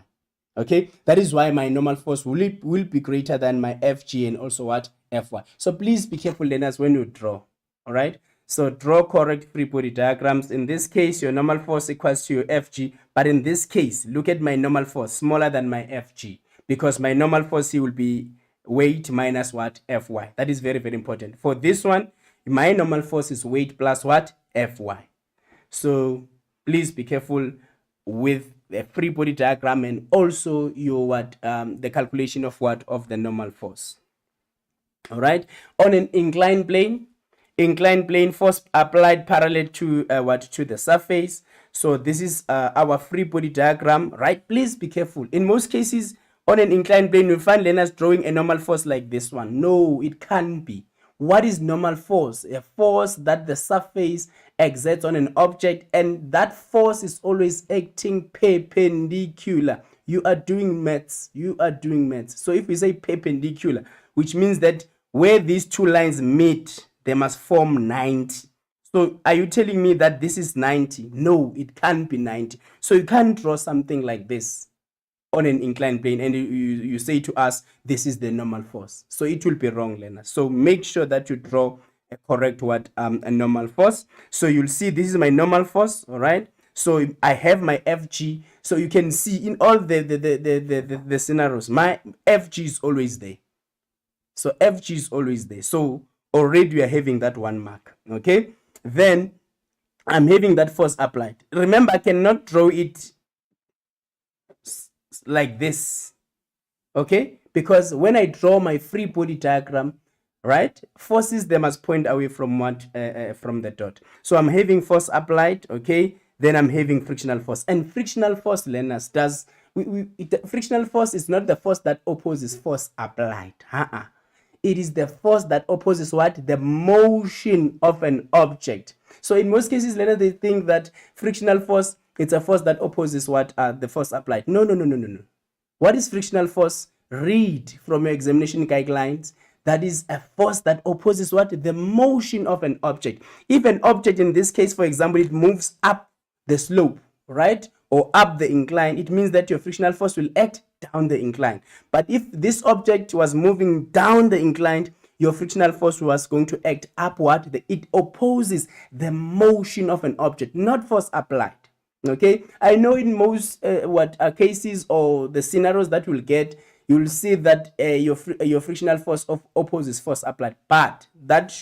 Okay, that is why my normal force will be greater than my Fg and also what? Fy. So please be careful, learners, when you draw. All right, so draw correct free body diagrams. In this case, your normal force equals to your Fg, but in this case, look at my normal force smaller than my Fg, because my normal force here will be weight minus what? Fy. That is very, very important. For this one, my normal force is weight plus what? Fy. So please be careful with the free body diagram and also your what, the calculation of what, of the normal force. All right, on an inclined plane, force applied parallel to what, to the surface. So this is our free body diagram, right? Please be careful. In most cases, on an inclined plane, you'll find learners drawing a normal force like this one. No, it can't be. What is normal force? A force that the surface exerts on an object, and that force is always acting perpendicular. You are doing maths. So if we say perpendicular, which means that where these two lines meet, they must form 90. So are you telling me that this is 90? No, it can't be 90. So you can't draw something like this on an inclined plane and you say to us, this is the normal force. So it will be wrong, learners. So make sure that you draw a correct what, a normal force. So you'll see this is my normal force, all right? So I have my Fg. So you can see in all the scenarios, my Fg is always there. So Fg is always there. So already we are having that 1 mark. Okay, then I'm having that force applied. Remember, I cannot draw it like this. Okay, because when I draw my free body diagram, right, forces, they must point away from what, from the dot. So I'm having force applied. Okay, then I'm having frictional force, and frictional force, learners, does frictional force is not the force that opposes force applied. It is the force that opposes what? The motion of an object. So in most cases, learners, they think that frictional force, it's a force that opposes what, the force applied. No. What is frictional force? Read from your examination guidelines. That is a force that opposes what? The motion of an object. If an object, in this case, for example, it moves up the slope, right, or up the incline, it means that your frictional force will act down the incline. But if this object was moving down the incline, your frictional force was going to act upward. It opposes the motion of an object, not force applied. Okay, I know in most cases or the scenarios that we'll get, you'll see that your frictional force opposes force applied, but that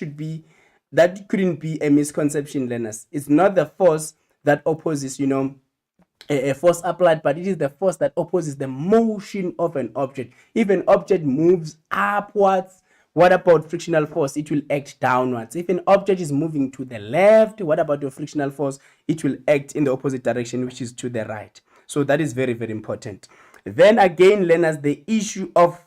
couldn't be a misconception, learners. It's not the force that opposes, a force applied, but it is the force that opposes the motion of an object. If an object moves upwards, what about frictional force? It will act downwards. If an object is moving to the left, what about your frictional force? It will act in the opposite direction, which is to the right. So that is very, very important. Then again, learners, the issue of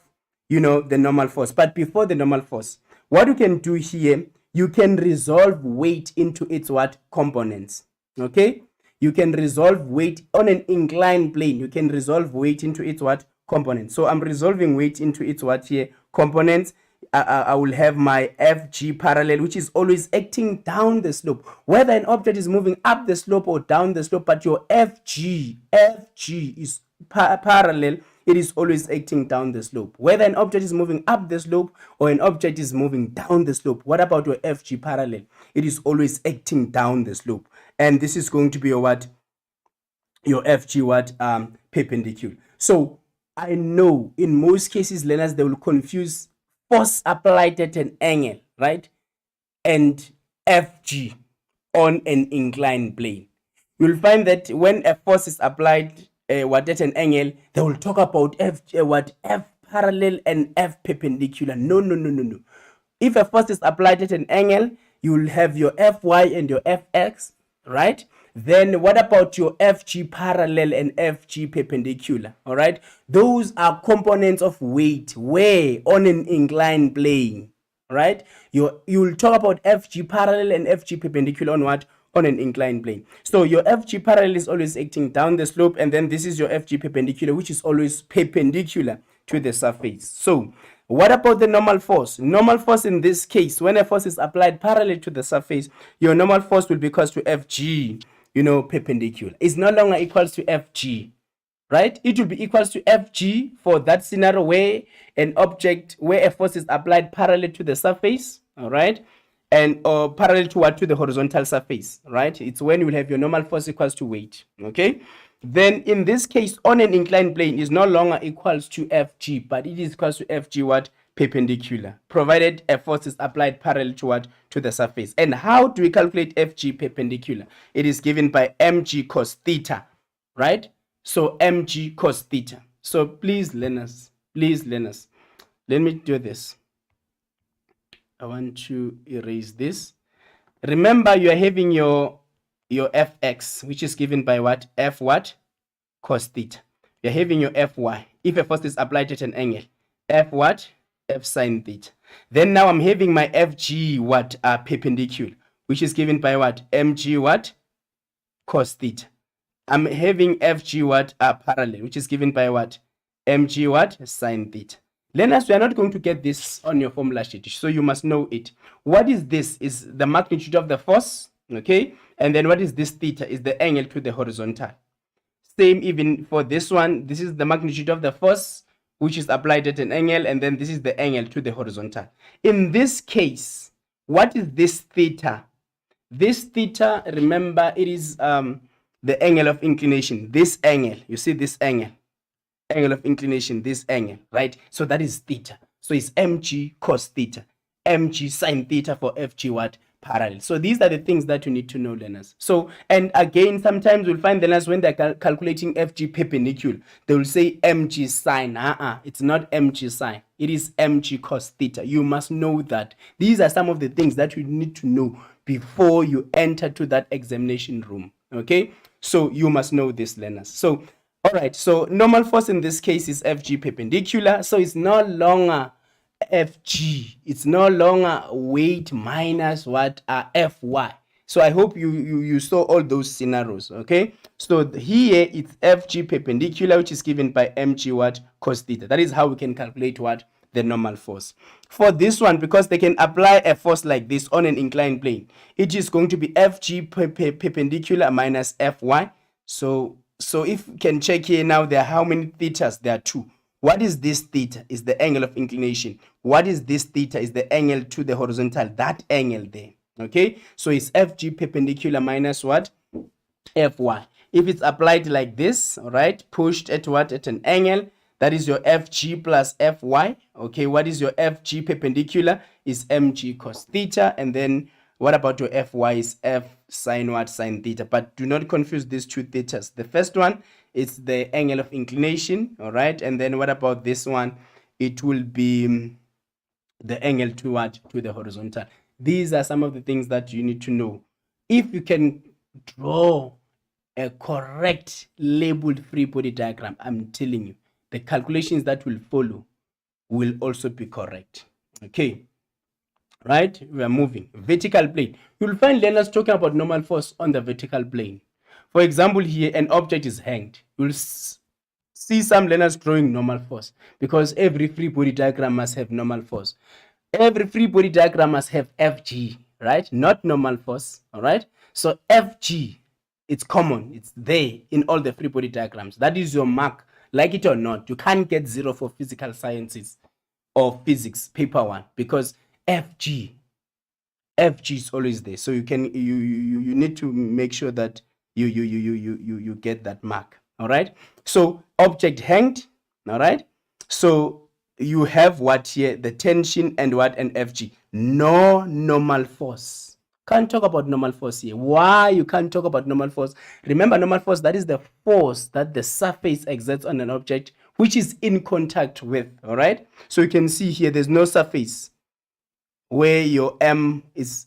the normal force. But before the normal force, what you can do here, you can resolve weight into its what? Components. Okay? You can resolve weight on an inclined plane. You can resolve weight into its what? Components. So I'm resolving weight into its what here? Components. I will have my FG parallel, which is always acting down the slope. Whether an object is moving up the slope or down the slope, but your FG is parallel, it is always acting down the slope. Whether an object is moving up the slope or an object is moving down the slope, what about your FG parallel? It is always acting down the slope. And this is going to be your what? Your FG what? Perpendicular. So I know in most cases, learners, they will confuse force applied at an angle, right? And FG on an inclined plane. You'll find that when a force is applied at an angle, they will talk about F parallel and F perpendicular. No. If a force is applied at an angle, you'll have your Fy and your Fx, right? Then what about your FG parallel and FG perpendicular? All right, those are components of weight where on an inclined plane. Right, you'll talk about FG parallel and FG perpendicular on what? On an inclined plane. So your FG parallel is always acting down the slope, and then this is your FG perpendicular, which is always perpendicular to the surface. So what about the normal force? Normal force in this case, when a force is applied parallel to the surface, your normal force will be equal to FG, perpendicular. It's no longer equals to FG, right? It will be equals to FG for that scenario where a force is applied parallel to the surface, all right? And or parallel to what? To the horizontal surface, right? It's when you will have your normal force equals to weight, okay? Then in this case, on an inclined plane is no longer equals to FG, but it is equals to FG what? Perpendicular, provided a force is applied parallel to what? To the surface. And how do we calculate FG perpendicular? It is given by mg cos theta, right? So mg cos theta. So please learners, let me do this. I want to erase this. Remember, you are having your fx, which is given by what? F what? Cos theta. You're having your fy. If a force is applied at an angle, f what? F sine theta. Then now I'm having my fg what? Perpendicular, which is given by what? Mg what? Cos theta. I'm having FG what? Parallel, which is given by what? Mg what? Sine theta. Learners, we are not going to get this on your formula sheet, so you must know it. What is this? Is the magnitude of the force, okay? And then what is this theta? Is the angle to the horizontal. Same even for this one. This is the magnitude of the force, which is applied at an angle, and then this is the angle to the horizontal. In this case, what is this theta? This theta, remember, it is the angle of inclination. This angle, you see this angle of inclination, this angle, right? So that is theta. So it's mg cos theta, mg sine theta for fg what? Parallel. So these are the things that you need to know, learners. So, and again, sometimes we'll find learners when they're calculating fg perpendicular, they will say mg sine. It's not mg sine. It is mg cos theta. You must know that. These are some of the things that you need to know before you enter to that examination room. Okay, so you must know this, learners. So all right, so normal force in this case is FG perpendicular. So it's no longer FG. It's no longer weight minus what? Fy. So I hope you saw all those scenarios, okay? So here it's FG perpendicular, which is given by mg what? Cos theta. That is how we can calculate what? The normal force. For this one, because they can apply a force like this on an inclined plane, it is going to be FG perpendicular minus Fy. So if you can check here now, there are how many thetas? There are two. What is this theta? Is the angle of inclination. What is this theta? Is the angle to the horizontal. That angle there. Okay, so it's FG perpendicular minus what? Fy. If it's applied like this, all right, pushed at what? At an angle, that is your FG plus Fy. Okay, what is your FG perpendicular? Is mg cos theta. And then what about your Fy? Is F sine what? Sine theta. But do not confuse these two thetas. The first one is the angle of inclination, all right? And then what about this one? It will be the angle to what? To the horizontal. These are some of the things that you need to know. If you can draw a correct labeled free body diagram, I'm telling you, the calculations that will follow will also be correct. Okay, right? We are moving. Vertical plane. You'll find learners talking about normal force on the vertical plane. For example, here an object is hanged. You'll see some learners drawing normal force because every free body diagram must have normal force. Every free body diagram must have FG, right? Not normal force, all right? So FG, it's common. It's there in all the free body diagrams. That is your mark, like it or not. You can't get 0 for physical sciences or physics, paper 1, because FG is always there. So you need to make sure that you get that mark. All right. So object hanged. All right. So you have what here? The tension and what? And FG. No normal force. Can't talk about normal force here. Why you can't talk about normal force? Remember, normal force, that is the force that the surface exerts on an object which is in contact with. All right. So you can see here there's no surface where your M is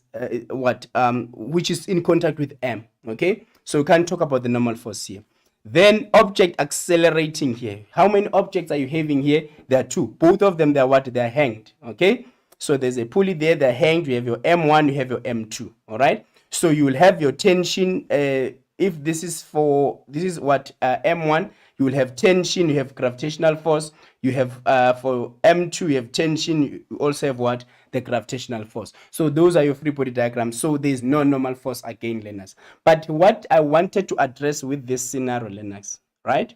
which is in contact with M. Okay, so we can't talk about the normal force here. Then object accelerating here. How many objects are you having here? There are 2. Both of them, they are what? They are hanged. Okay, so there's a pulley there, they're hanged. You have your M1, you have your M2. All right, so you will have your tension. If this is what M1, you will have tension, you have gravitational force, you have for M2, you have tension, you also have what? The gravitational force. So those are your free body diagrams. So there's no normal force again, learners. But what I wanted to address with this scenario, learners, right,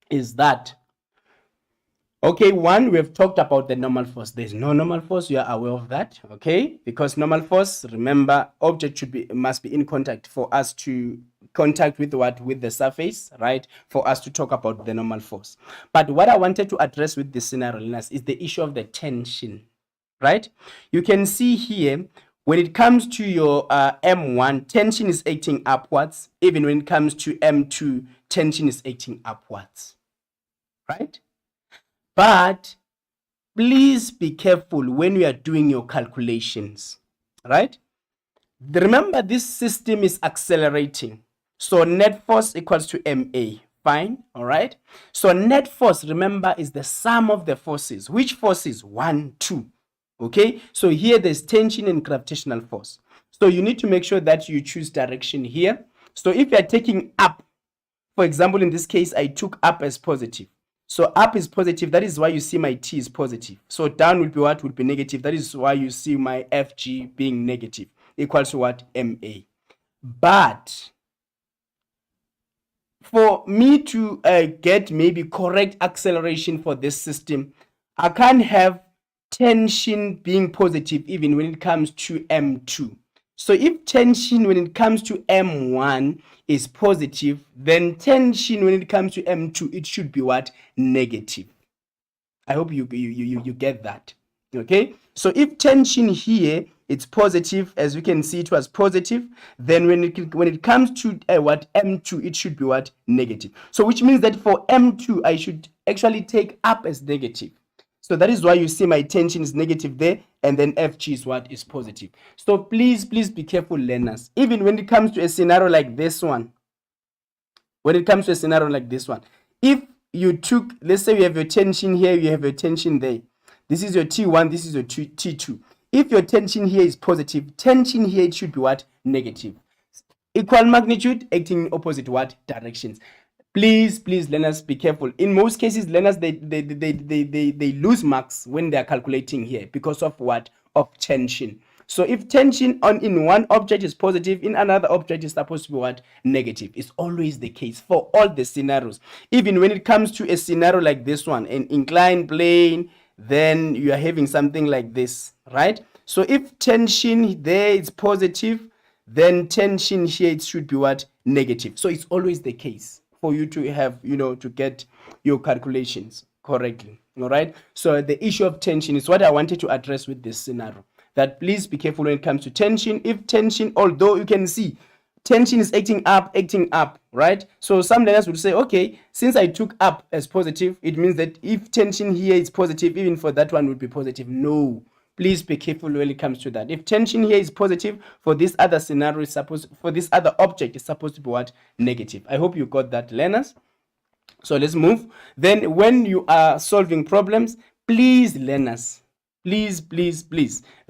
is that, okay, one, we have talked about the normal force. There's no normal force. You are aware of that, okay? Because normal force, remember, object must be in contact for us to contact with what? With the surface, right? For us to talk about the normal force. But what I wanted to address with this scenario, learners, is the issue of the tension, right? You can see here, when it comes to your M1, tension is acting upwards. Even when it comes to M2, tension is acting upwards, right? But please be careful when you are doing your calculations, right? Remember, this system is accelerating. So net force equals to MA. Fine, all right? So net force, remember, is the sum of the forces. Which forces? 1, 2. Okay, so here there's tension and gravitational force. So you need to make sure that you choose direction here. So if you're taking up, for example, in this case, I took up as positive. So up is positive. That is why you see my T is positive. So down will be what? Will be negative. That is why you see my FG being negative. Equals to what? MA. But for me to get maybe correct acceleration for this system, I can't have tension being positive even when it comes to M2. So if tension when it comes to M1 is positive, then tension when it comes to M2, it should be what? Negative. I hope you get that. Okay, so if tension here it's positive, as we can see it was positive, then when it comes to what? M2, it should be what? Negative. So which means that for M2 I should actually take up as negative. So that is why you see my tension is negative there, and then FG is what? Is positive. So please be careful, learners. Even when it comes to a scenario like this one, if you took, let's say you have your tension here, you have your tension there. This is your T1, this is your T2. If your tension here is positive, tension here it should be what? Negative. Equal magnitude acting in opposite what? Directions. Please, learners, be careful. In most cases, learners, they lose marks when they are calculating here because of what? Of tension. So if tension in one object is positive, in another object is supposed to be what? Negative. It's always the case for all the scenarios. Even when it comes to a scenario like this one, an inclined plane, then you are having something like this, right? So if tension there is positive, then tension here it should be what? Negative. So it's always the case for you to have, to get your calculations correctly. All right. So the issue of tension is what I wanted to address with this scenario. That please be careful when it comes to tension. If tension, although you can see tension is acting up, right? So some learners would say, okay, since I took up as positive, it means that if tension here is positive, even for that one would be positive. No. Please be careful when it comes to that. If tension here is positive, for this other scenario, for this other object, is supposed to be what? Negative. I hope you got that, learners. So let's move. Then when you are solving problems, please learners, please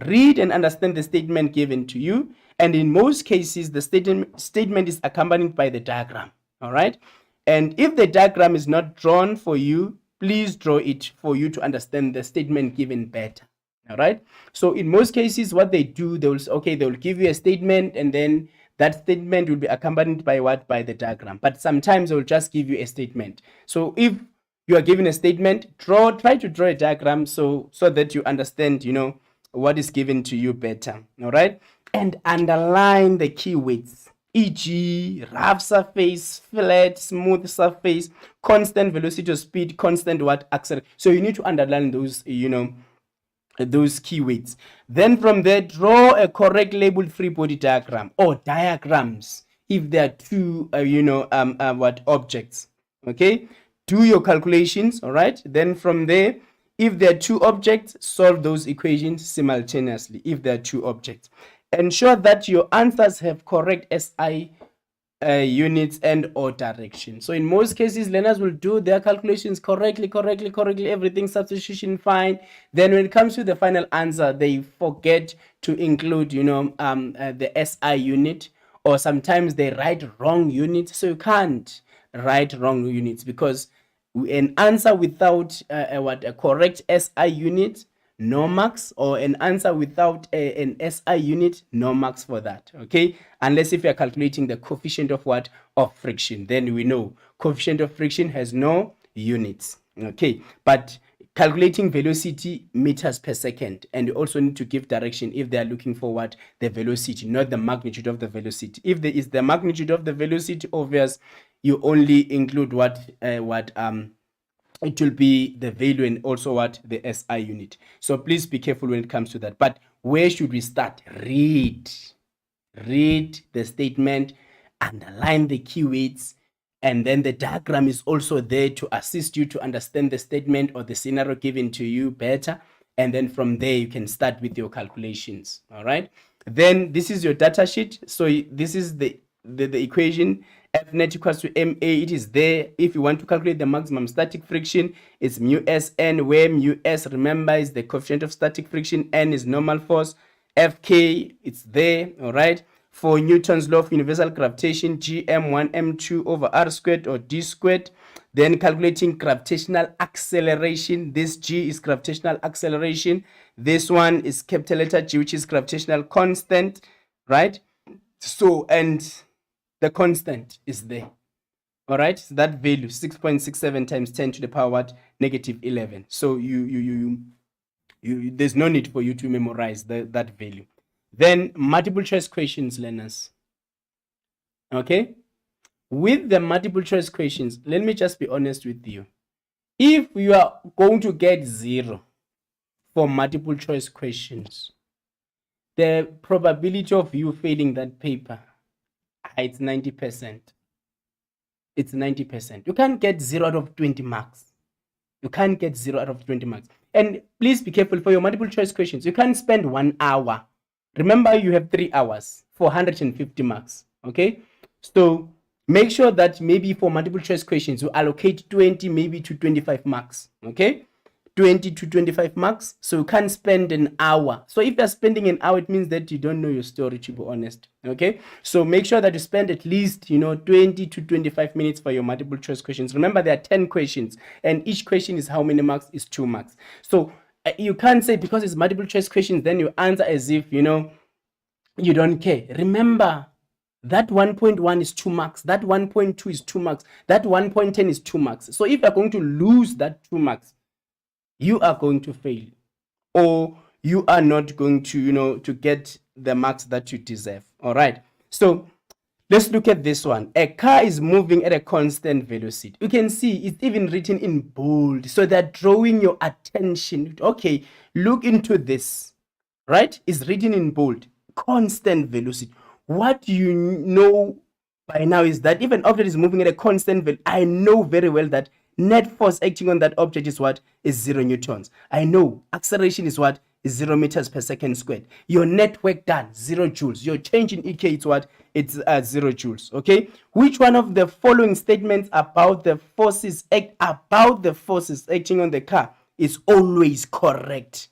read and understand the statement given to you. And in most cases, the statement is accompanied by the diagram. All right. And if the diagram is not drawn for you, please draw it for you to understand the statement given better. All right. So in most cases, what they do, they will give you a statement, and then that statement will be accompanied by what? By the diagram. But sometimes they will just give you a statement. So if you are given a statement, try to draw a diagram so that you understand, what is given to you better. All right. And underline the keywords, e.g. rough surface, flat, smooth surface, constant velocity or speed, constant acceleration. So you need to underline those, those keywords. Then from there, draw a correct labeled free body diagram or diagrams if there are two, objects. Okay, do your calculations. All right. Then from there, if there are two objects, solve those equations simultaneously. If there are two objects, ensure that your answers have correct SI units and or direction. So in most cases, learners will do their calculations correctly, everything substitution fine. Then when it comes to the final answer, they forget to include, the SI unit, or sometimes they write wrong units. So you can't write wrong units, because an answer without a correct SI unit, no marks, or an answer without an SI unit, no marks for that. Okay, unless if you're calculating the coefficient of of friction, then we know coefficient of friction has no units. Okay, but calculating velocity, meters per second, and you also need to give direction if they are looking for the velocity, not the magnitude of the velocity. If there is the magnitude of the velocity, obvious, you only include it will be the value and also the SI unit. So please be careful when it comes to that. But where should we start? Read the statement, underline the keywords, and then the diagram is also there to assist you to understand the statement or the scenario given to you better. And then from there, you can start with your calculations. All right. Then this is your data sheet. So this is the equation. F net equals to MA. It is there. If you want to calculate the maximum static friction, it's mu S N, where mu S, remember, is the coefficient of static friction, N is normal force, Fk, it's there. All right. For Newton's law of universal gravitation, Gm1 m2 over r squared or d squared. Then calculating gravitational acceleration. This G is gravitational acceleration. This one is capital letter G, which is gravitational constant, right? So, and the constant is there. All right, so that value 6.67 times 10 to the power negative 11. So you there's no need for you to memorize that value. Then multiple choice questions, learners. Okay, with the multiple choice questions, let me just be honest with you. If you are going to get 0 for multiple choice questions, the probability of you failing that paper, it's 90%. It's 90%. You can't get 0 out of 20 marks. You can't get 0 out of 20 marks. And please be careful for your multiple choice questions. You can't spend 1 hour. Remember, you have 3 hours for 150 marks. Okay? So make sure that maybe for multiple choice questions, you allocate 20 maybe to 25 marks. Okay? 20 to 25 marks. So you can't spend an hour. So if you're spending an hour, it means that you don't know your story, to be honest. Okay? So make sure that you spend at least, 20 to 25 minutes for your multiple choice questions. Remember, there are 10 questions, and each question is how many marks? Is 2 marks. So you can't say because it's multiple choice questions, then you answer as if, you don't care. Remember, that 1.1 is 2 marks. That 1.2 is 2 marks. That 1.10 is 2 marks. So if you're going to lose that 2 marks, you are going to fail, or you are not going to, to get the marks that you deserve. All right. So let's look at this one. A car is moving at a constant velocity. You can see it's even written in bold. So they're drawing your attention. Okay, look into this, right? It's written in bold, constant velocity. What you know by now is that if an object is moving at a constant velocity, I know very well that net force acting on that object is what? Is 0 newtons. I know acceleration is what? Is 0 meters per second squared. Your net work done, 0 joules. Your change in EK, it's what? It's 0 joules. Okay. Which one of the following statements about the forces acting on the car is always correct.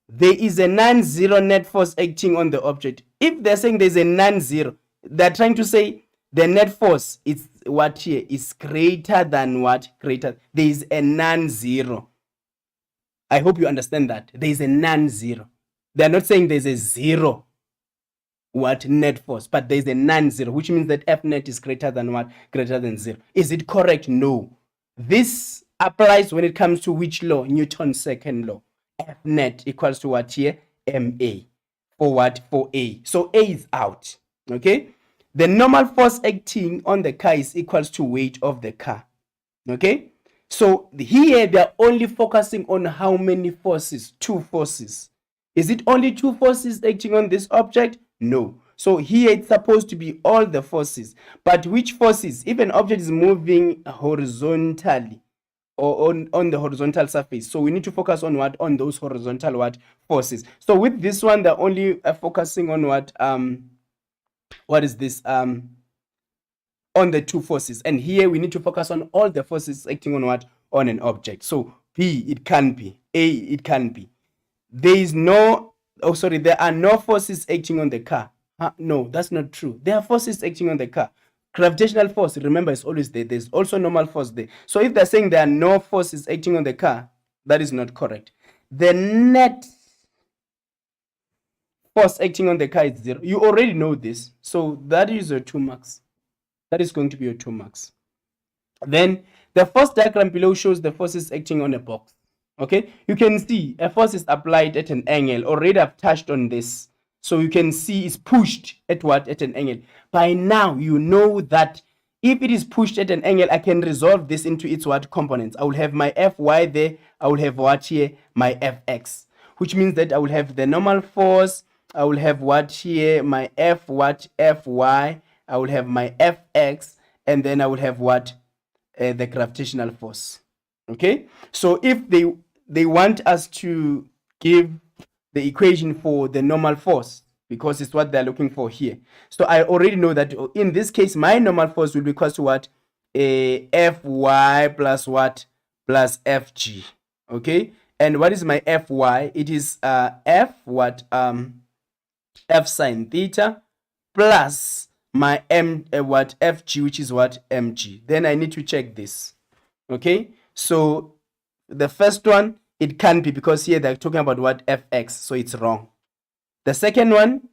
There is a non-zero net force acting on the object. If they're saying there's a non-zero, they're trying to say the net force is what here is greater than what? Greater. There is a non-zero. I hope you understand that. There is a non-zero. They're not saying there's a zero what net force, but there's a non-zero, which means that F net is greater than what? Greater than zero. Is it correct? No. This applies when it comes to which law? Newton's second law. F net equals to what here? MA. For what? For A. So A is out. Okay. The normal force acting on the car is equals to weight of the car. Okay. So here they're only focusing on how many forces? Two forces. Is it only two forces acting on this object? No. So here it's supposed to be all the forces. But which forces? If an object is moving horizontally or on the horizontal surface, so we need to focus on what? On those horizontal what? Forces. So with this one, they're only focusing on what is this? On the two forces. And here we need to focus on all the forces acting on what? On an object. So B, it can be. A, it can be. There is no, there are no forces acting on the car. No, that's not true. There are forces acting on the car. Gravitational force, remember, is always there. There's also normal force there. So if they're saying there are no forces acting on the car, that is not correct. The net force acting on the car is 0. You already know this. So that is your 2 marks. That is going to be your 2 marks. Then the first diagram below shows the forces acting on a box. Okay, you can see a force is applied at an angle. Already I've touched on this. So you can see it's pushed at what? At an angle. By now, you know that if it is pushed at an angle, I can resolve this into its what? Components. I will have my Fy there. I will have what here? My Fx. Which means that I will have the normal force. I will have what here? My F what? Fy. I will have my Fx. And then I will have what? The gravitational force. Okay, so if they want us to give the equation for the normal force, because it's what they're looking for here. So I already know that in this case, my normal force will be equal to what? Fy plus what? Plus Fg. Okay, and what is my Fy? It is F what? F sine theta plus my what? Fg, which is what? Mg. Then I need to check this. Okay, so the first one, it can be, because here they're talking about what? Fx, so it's wrong. The second one,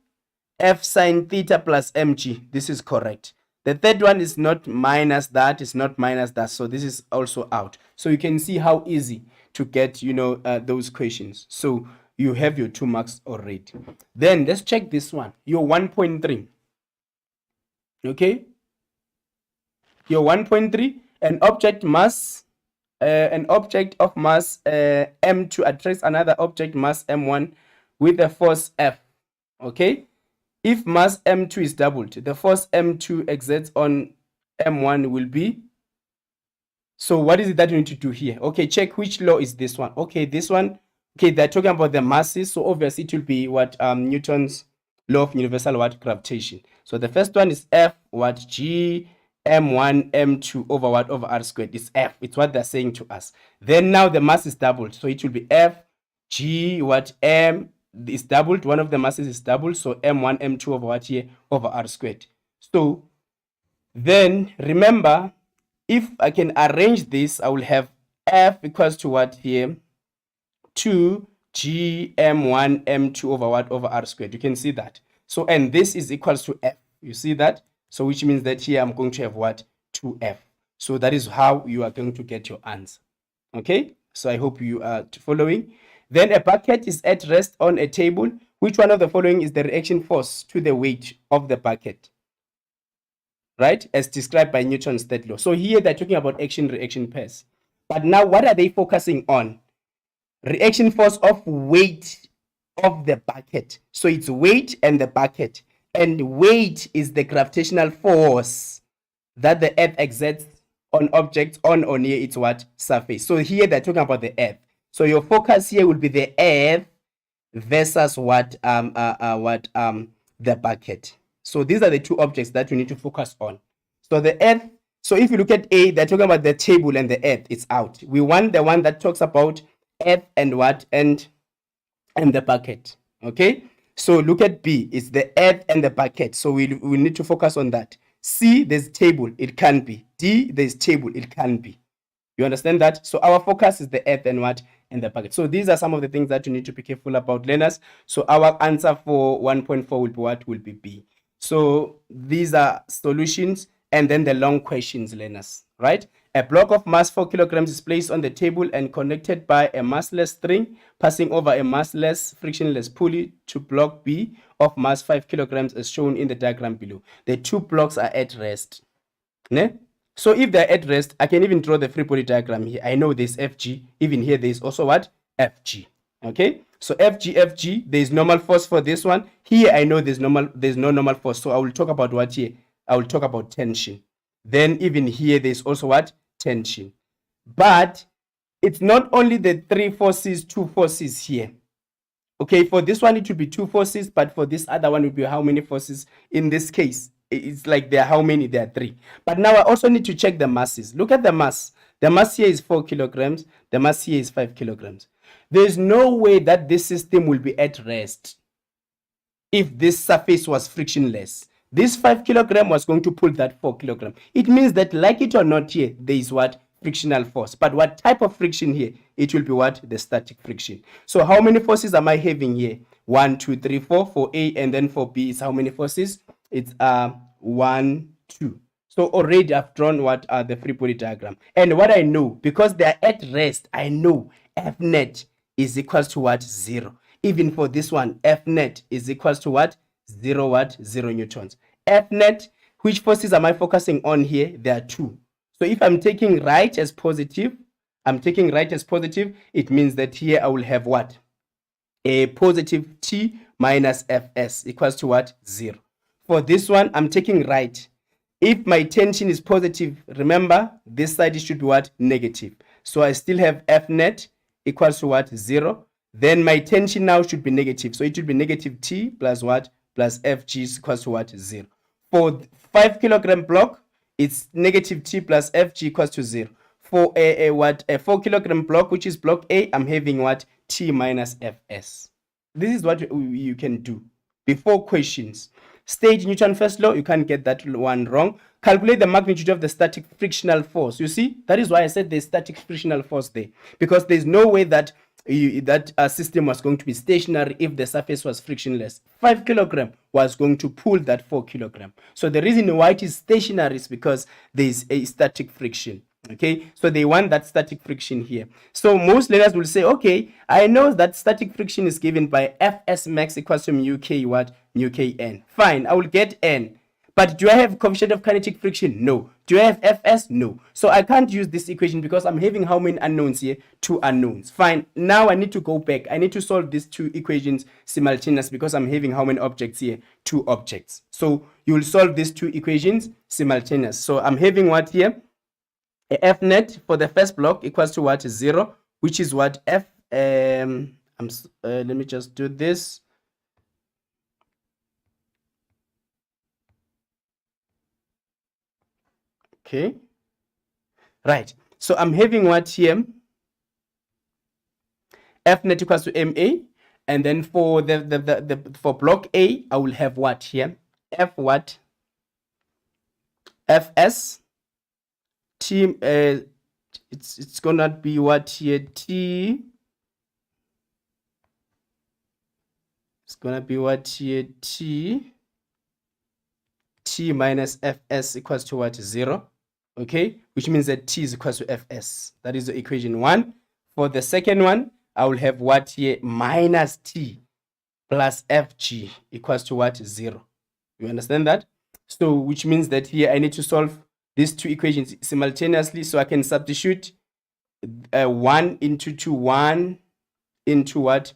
F sine theta plus mg, this is correct. The third one is not minus that, it's not minus that, so this is also out. So you can see how easy to get, those questions. So you have your 2 marks already. Then let's check this one, your 1.3. Okay, your 1.3, an object of mass m2 attracts another object mass m1 with a force F. Okay, if mass m2 is doubled, the force m2 exerts on m1 will be. So what is it that you need to do here? Okay, check which law is this one. Okay, this one. Okay, they're talking about the masses, so obviously it will be what? Newton's law of universal what? Gravitation. So the first one is F what? G m1 m2 over what? Over r squared. It's F. It's what they're saying to us. Then now the mass is doubled, so it will be F G what? M is doubled. One of the masses is doubled, so m1 m2 over what here? Over r squared. So then remember, if I can arrange this, I will have F equals to what here? 2 G m1 m2 over what? Over r squared. You can see that. So, and this is equals to F. You see that? So which means that here I'm going to have what? 2F. So that is how you are going to get your answer. Okay, so I hope you are following. Then a bucket is at rest on a table. Which one of the following is the reaction force to the weight of the bucket? Right, as described by Newton's third law. So here they're talking about action-reaction pairs. But now what are they focusing on? Reaction force of weight of the bucket. So it's weight and the bucket. And weight is the gravitational force that the earth exerts on objects on or near its what? Surface. So here they're talking about the earth. So your focus here will be the earth versus what? The bucket. So these are the two objects that you need to focus on. So the earth, so if you look at A, they're talking about the table and the earth, it's out. We want the one that talks about earth and what? And the bucket. Okay, so look at B, it's the earth and the bucket, so we need to focus on that. C, there's table, it can be. D, there's table, it can be. You understand that? So our focus is the earth and what? And the bucket. So these are some of the things that you need to be careful about, learners. So our answer for 1.4 will be what? Will be B. So these are solutions, and then the long questions, learners, right? A block of mass 4 kilograms is placed on the table and connected by a massless string passing over a massless frictionless pulley to block B of mass 5 kilograms as shown in the diagram below. The two blocks are at rest. Ne? So if they're at rest, I can even draw the free body diagram here. I know there's FG. Even here, there's also what? FG. Okay? So FG, there's normal force for this one. Here, I know there's no normal force. So I will talk about what here? I will talk about tension. Then even here, there's also what? Tension. But it's not only the 3 forces, 2 forces here. Okay, for this one, it will be 2 forces, but for this other one, it will be how many forces in this case? It's like there are how many? There are 3. But now I also need to check the masses. Look at the mass. The mass here is 4 kilograms. The mass here is 5 kilograms. There's no way that this system will be at rest if this surface was frictionless. This 5 kilogram was going to pull that 4 kilogram. It means that, like it or not, here, there is what? Frictional force. But what type of friction here? It will be what? The static friction. So how many forces am I having here? 1, 2, 3, 4 for A, and then for B is how many forces? It's 1, 2. So already I've drawn what are the free body diagram. And what I know, because they are at rest, I know F net is equals to what? 0. Even for this one, F net is equals to what? 0 what? 0 newtons. F net, which forces am I focusing on here? There are 2. So if I'm taking right as positive, it means that here I will have what? A positive T minus Fs equals to what? 0. For this one, I'm taking right. If my tension is positive, remember, this side should be what? Negative. So I still have F net equals to what? 0. Then my tension now should be negative. So it should be negative T plus what? Plus Fg is equals to what? 0. For 5 kilogram block, it's negative T plus Fg equals to 0. For a 4 kilogram block, which is block A, I'm having what? T minus Fs. This is what you can do before questions. State Newton's first law, you can't get that one wrong. Calculate the magnitude of the static frictional force. You see, that is why I said there's static frictional force there, because there's no way that that system was going to be stationary if the surface was frictionless. 5 kilogram was going to pull that 4 kilogram. So the reason why it is stationary is because there is a static friction. Okay, so they want that static friction here. So most learners will say, okay, I know that static friction is given by Fs max equals to mu k what? Mu k n. Fine, I will get n. But do I have coefficient of kinetic friction? No. Do I have Fs? No. So I can't use this equation because I'm having how many unknowns here? 2 unknowns. Fine. Now I need to go back. I need to solve these 2 equations simultaneously because I'm having how many objects here? 2 objects. So you will solve these 2 equations simultaneous. So I'm having what here? F net for the first block equals to what? 0, which is what? F. Let me just do this. Okay. Right. So I'm having what here? F net equals to MA. And then for for block A, I will have what here? F what? Fs. T, it's gonna be what here? T. It's gonna be what here? T minus Fs equals to what? 0. Okay, which means that T is equals to Fs. That is the equation 1. For the second one, I will have what here? Minus T plus Fg equals to what? 0. You understand that? So which means that here I need to solve these 2 equations simultaneously, so I can substitute 1 into 2, 1 into what?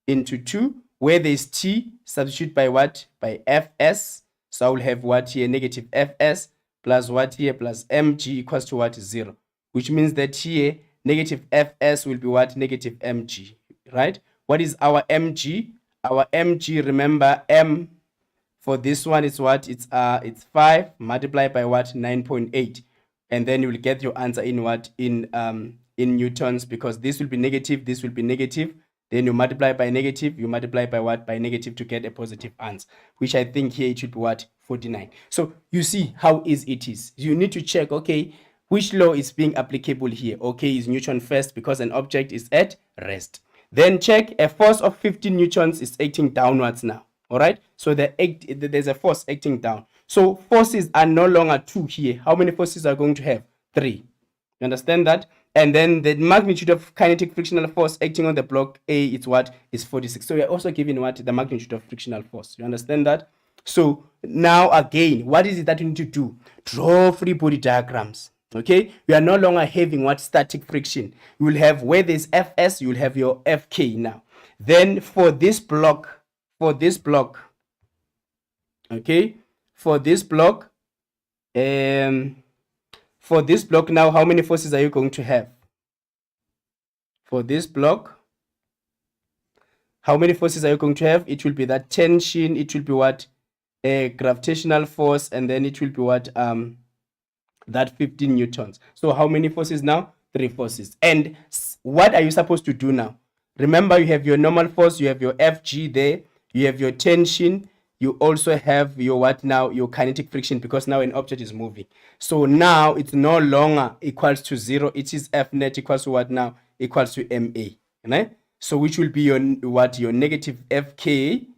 Into 2. Where there is T, substitute by what? By Fs. So I will have what here? Negative Fs plus what here? Plus mg equals to what? 0. Which means that here, negative Fs will be what? Negative mg, right? What is our mg? Our mg, remember, m for this one is what? It's 5 multiplied by what? 9.8. And then you will get your answer in what? In in newtons, because this will be negative, this will be negative. Then you multiply by negative, you multiply by what? By negative, to get a positive answer, which I think here it should be what? 49. So you see how easy it is. You need to check, okay, which law is being applicable here? Okay, is Newton first because an object is at rest. Then check, a force of 15 newtons is acting downwards now. All right, so there's a force acting down. So forces are no longer 2 here. How many forces are going to have? 3. You understand that? And then the magnitude of kinetic frictional force acting on the block A is what? Is 46. So we are also given what? The magnitude of frictional force. You understand that? So now again, what is it that you need to do? Draw free body diagrams. Okay, we are no longer having what? Static friction. You will have, where there's Fs, you will have your Fk now. Then for this block, okay, for this block now, how many forces are you going to have? For this block, how many forces are you going to have? It will be that tension, it will be what? A gravitational force, and then it will be what? That 15 newtons. So how many forces now? 3 forces. And what are you supposed to do now? Remember, you have your normal force, you have your Fg there, you have your tension, you also have your what now? Your kinetic friction, because now an object is moving. So now it's no longer equals to 0. It is F net equals to what now? Equals to MA. Right? So which will be your what? Your negative Fk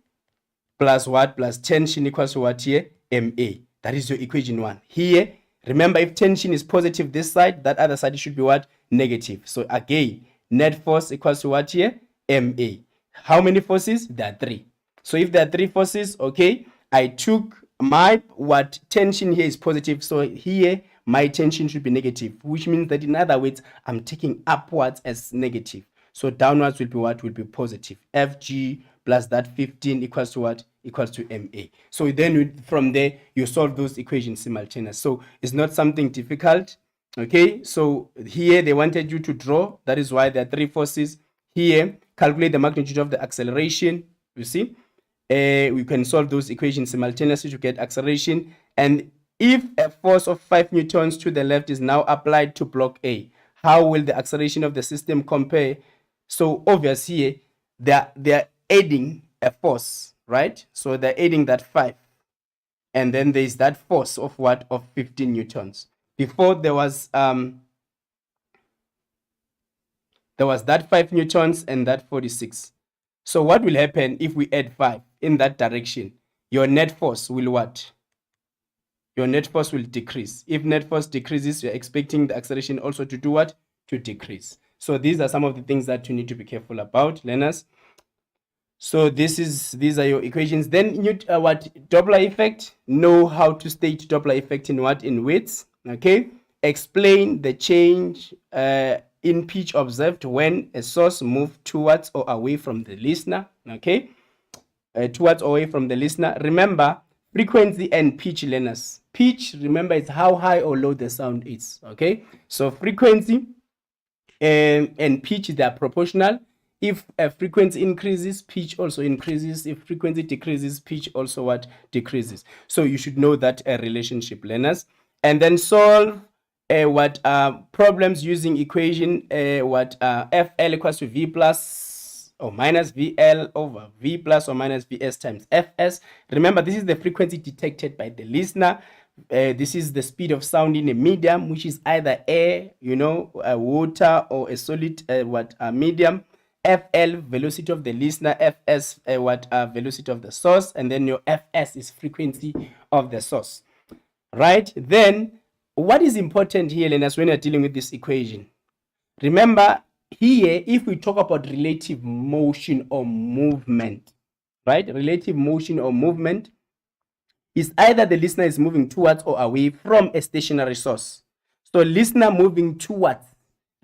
plus what? Plus tension equals to what here? MA. That is your equation 1. Here, remember, if tension is positive this side, that other side should be what? Negative. So again, net force equals to what here? MA. How many forces? There are 3. So if there are 3 forces, okay, I took my what? Tension here is positive. So here, my tension should be negative, which means that in other words, I'm taking upwards as negative. So downwards will be what? Will be positive. Fg plus that 15 equals to what? Equals to MA. So then from there, you solve those equations simultaneously. So it's not something difficult. Okay, so here they wanted you to draw. That is why there are 3 forces. Here, calculate the magnitude of the acceleration. You see, we can solve those equations simultaneously to get acceleration. And if a force of 5 newtons to the left is now applied to block A, how will the acceleration of the system compare? So obviously, they're adding a force, right? So they're adding that 5. And then there's that force of what? Of 15 newtons. Before there was that 5 newtons and that 46. So what will happen if we add 5 in that direction? Your net force will what? Your net force will decrease. If net force decreases, you're expecting the acceleration also to do what? To decrease. So these are some of the things that you need to be careful about, learners. So these are your equations. Then what? Doppler effect. Know how to state Doppler effect in what? In weights. Okay. Explain the change in pitch observed when a source moves towards or away from the listener. Okay. Towards or away from the listener. Remember, frequency and pitch, learners. Pitch, remember, is how high or low the sound is. Okay. So frequency and pitch, they are proportional. If a frequency increases, pitch also increases. If frequency decreases, pitch also what? Decreases. So you should know that relationship, learners. And then solve problems using equation FL equals to V plus or minus VL over V plus or minus VS times Fs. Remember, this is the frequency detected by the listener. This is the speed of sound in a medium, which is either air, water, or a solid medium. FL, velocity of the listener. Fs, velocity of the source. And then your Fs is frequency of the source. Right? Then, what is important here, learners, when you're dealing with this equation? Remember, here, if we talk about relative motion or movement, right? Relative motion or movement is either the listener is moving towards or away from a stationary source. So listener moving towards,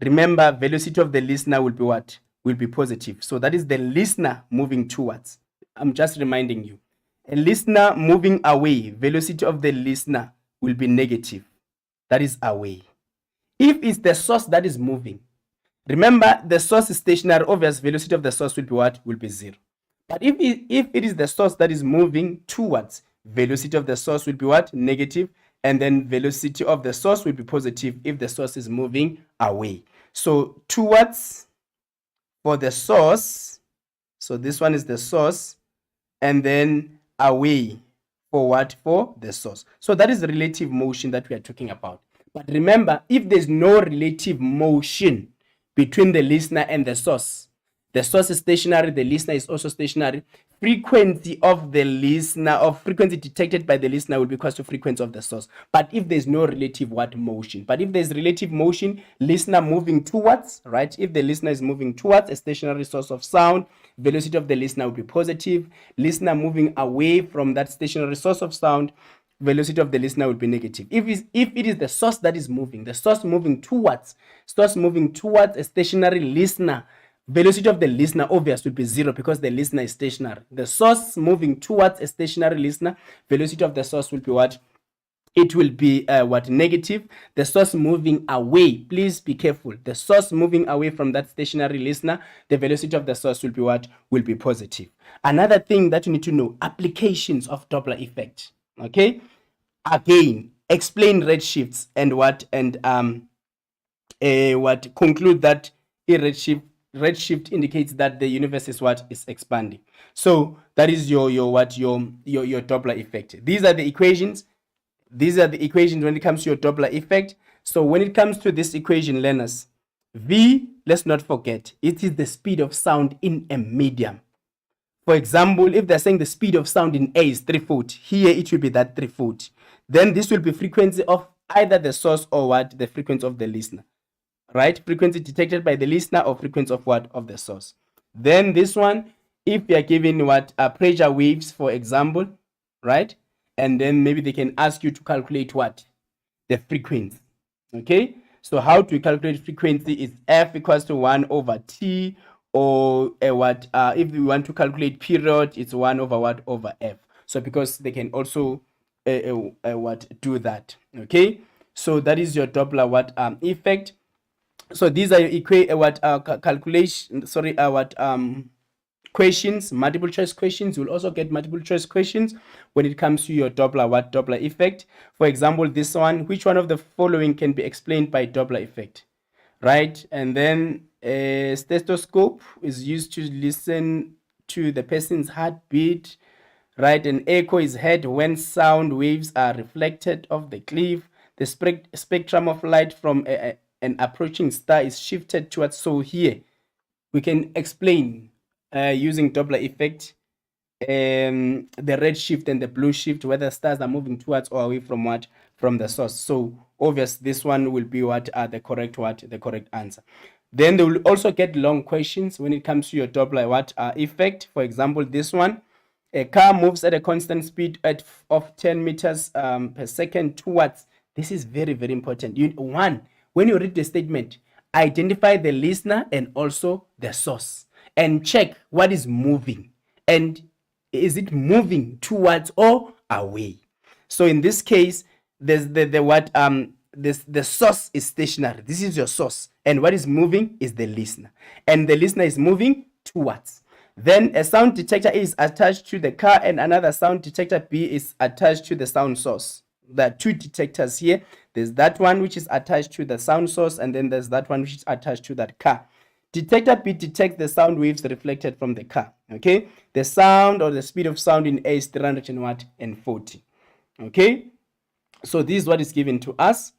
remember, velocity of the listener will be what? Will be positive. So that is the listener moving towards. I'm just reminding you. A listener moving away, velocity of the listener will be negative. That is away. If it's the source that is moving, remember, the source is stationary, obvious velocity of the source will be what? Will be 0. But if it is the source that is moving towards, velocity of the source will be what? Negative. And then velocity of the source will be positive if the source is moving away. So towards for the source, so this one is the source, and then away for what? For the source. So that is the relative motion that we are talking about. But remember, if there's no relative motion between the listener and the source is stationary, the listener is also stationary, frequency of the listener, or frequency detected by the listener, will be equal to frequency of the source. But if there's no relative what motion, but if there's relative motion, listener moving towards, right? If the listener is moving towards a stationary source of sound, velocity of the listener will be positive. Listener moving away from that stationary source of sound, velocity of the listener will be negative. If it is the source that is moving, the source moving towards a stationary listener, velocity of the listener obviously will be 0 because the listener is stationary. The source moving towards a stationary listener, velocity of the source will be what? It will be negative. The source moving away, please be careful. The source moving away from that stationary listener, the velocity of the source will be what? Will be positive. Another thing that you need to know, applications of Doppler effect. Okay, again, explain redshifts and what conclude that a redshift indicates that the universe is what? Is expanding. So that is your Doppler effect. These are the equations when it comes to your Doppler effect. So when it comes to this equation, learners, V, let's not forget, it is the speed of sound in a medium. For example, if they're saying the speed of sound in A is 340, here it will be that 340. Then this will be frequency of either the source or what? The frequency of the listener. Right? Frequency detected by the listener or frequency of what? Of the source. Then this one, if you are given what? Pressure waves, for example, right? And then maybe they can ask you to calculate what? The frequency. Okay? So how to calculate frequency is F equals to 1 over T, or if we want to calculate period, it's 1 over what? Over F. So because they can also do that. Okay? So that is your Doppler effect. So these are your questions, multiple choice questions. You'll also get multiple choice questions when it comes to your Doppler effect. For example, this one, which one of the following can be explained by Doppler effect? Right? And then a stethoscope is used to listen to the person's heartbeat. Right? An echo is heard when sound waves are reflected off the cliff. The spectrum of light from an approaching star is shifted towards. So here we can explain using Doppler effect the redshift and the blueshift, whether stars are moving towards or away from what? From the source. So obvious, this one will be what? The correct answer. Then they will also get long questions when it comes to your Doppler effect. For example, this one, a car moves at a constant speed of 10 meters per second towards. This is very, very important. When you read the statement, identify the listener and also the source, and check what is moving, and is it moving towards or away. So in this case, there's the source is stationary. This is your source, and what is moving is the listener, and the listener is moving towards. Then a sound detector A is attached to the car, and another sound detector B is attached to the sound source. There are two detectors here. There's that one which is attached to the sound source, and then there's that one which is attached to that car. Detector B detects the sound waves reflected from the car. Okay, the sound or the speed of sound in A is 340. Okay, so this is what is given to us.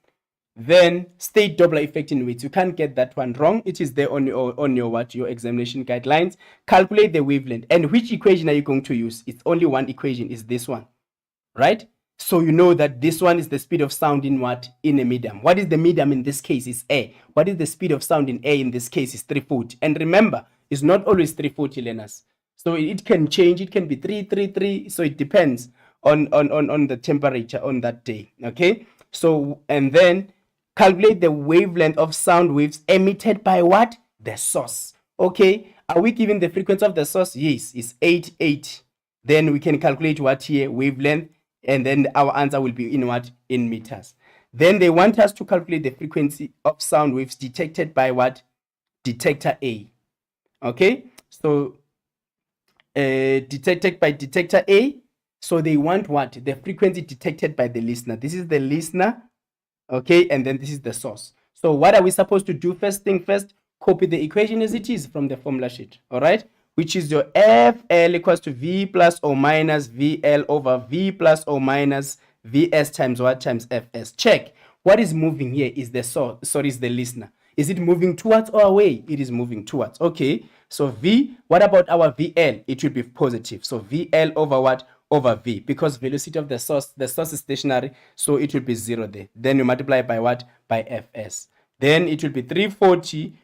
Then state Doppler effect in weights. You can't get that one wrong. It is there on your examination guidelines. Calculate the wavelength. And which equation are you going to use? It's only one equation, is this one, right? So you know that this one is the speed of sound in what? In a medium. What is the medium in this case? Is A. What is the speed of sound in A in this case? Is 340. And remember, it's not always 340, learners. So it can change. It can be 333. So it depends on the temperature on that day. Okay. So, and then calculate the wavelength of sound waves emitted by what? The source. Okay. Are we given the frequency of the source? Yes, it's 88. Then we can calculate what here? Wavelength. And then our answer will be in what? In meters. Then they want us to calculate the frequency of sound waves detected by what? Detector A. Okay. So detected by detector A. So they want what? The frequency detected by the listener. This is the listener. Okay. And then this is the source. So what are we supposed to do? First thing first, copy the equation as it is from the formula sheet, all right? Which is your FL equals to V plus or minus VL over V plus or minus VS times what times FS. Check. What is moving here is the source, sorry, is the listener. Is it moving towards or away? It is moving towards. Okay, so V, what about our VL? It will be positive. So VL over what? Over V, because velocity of the source is stationary, so it will be 0 there. Then you multiply by what? By Fs. Then it will be 340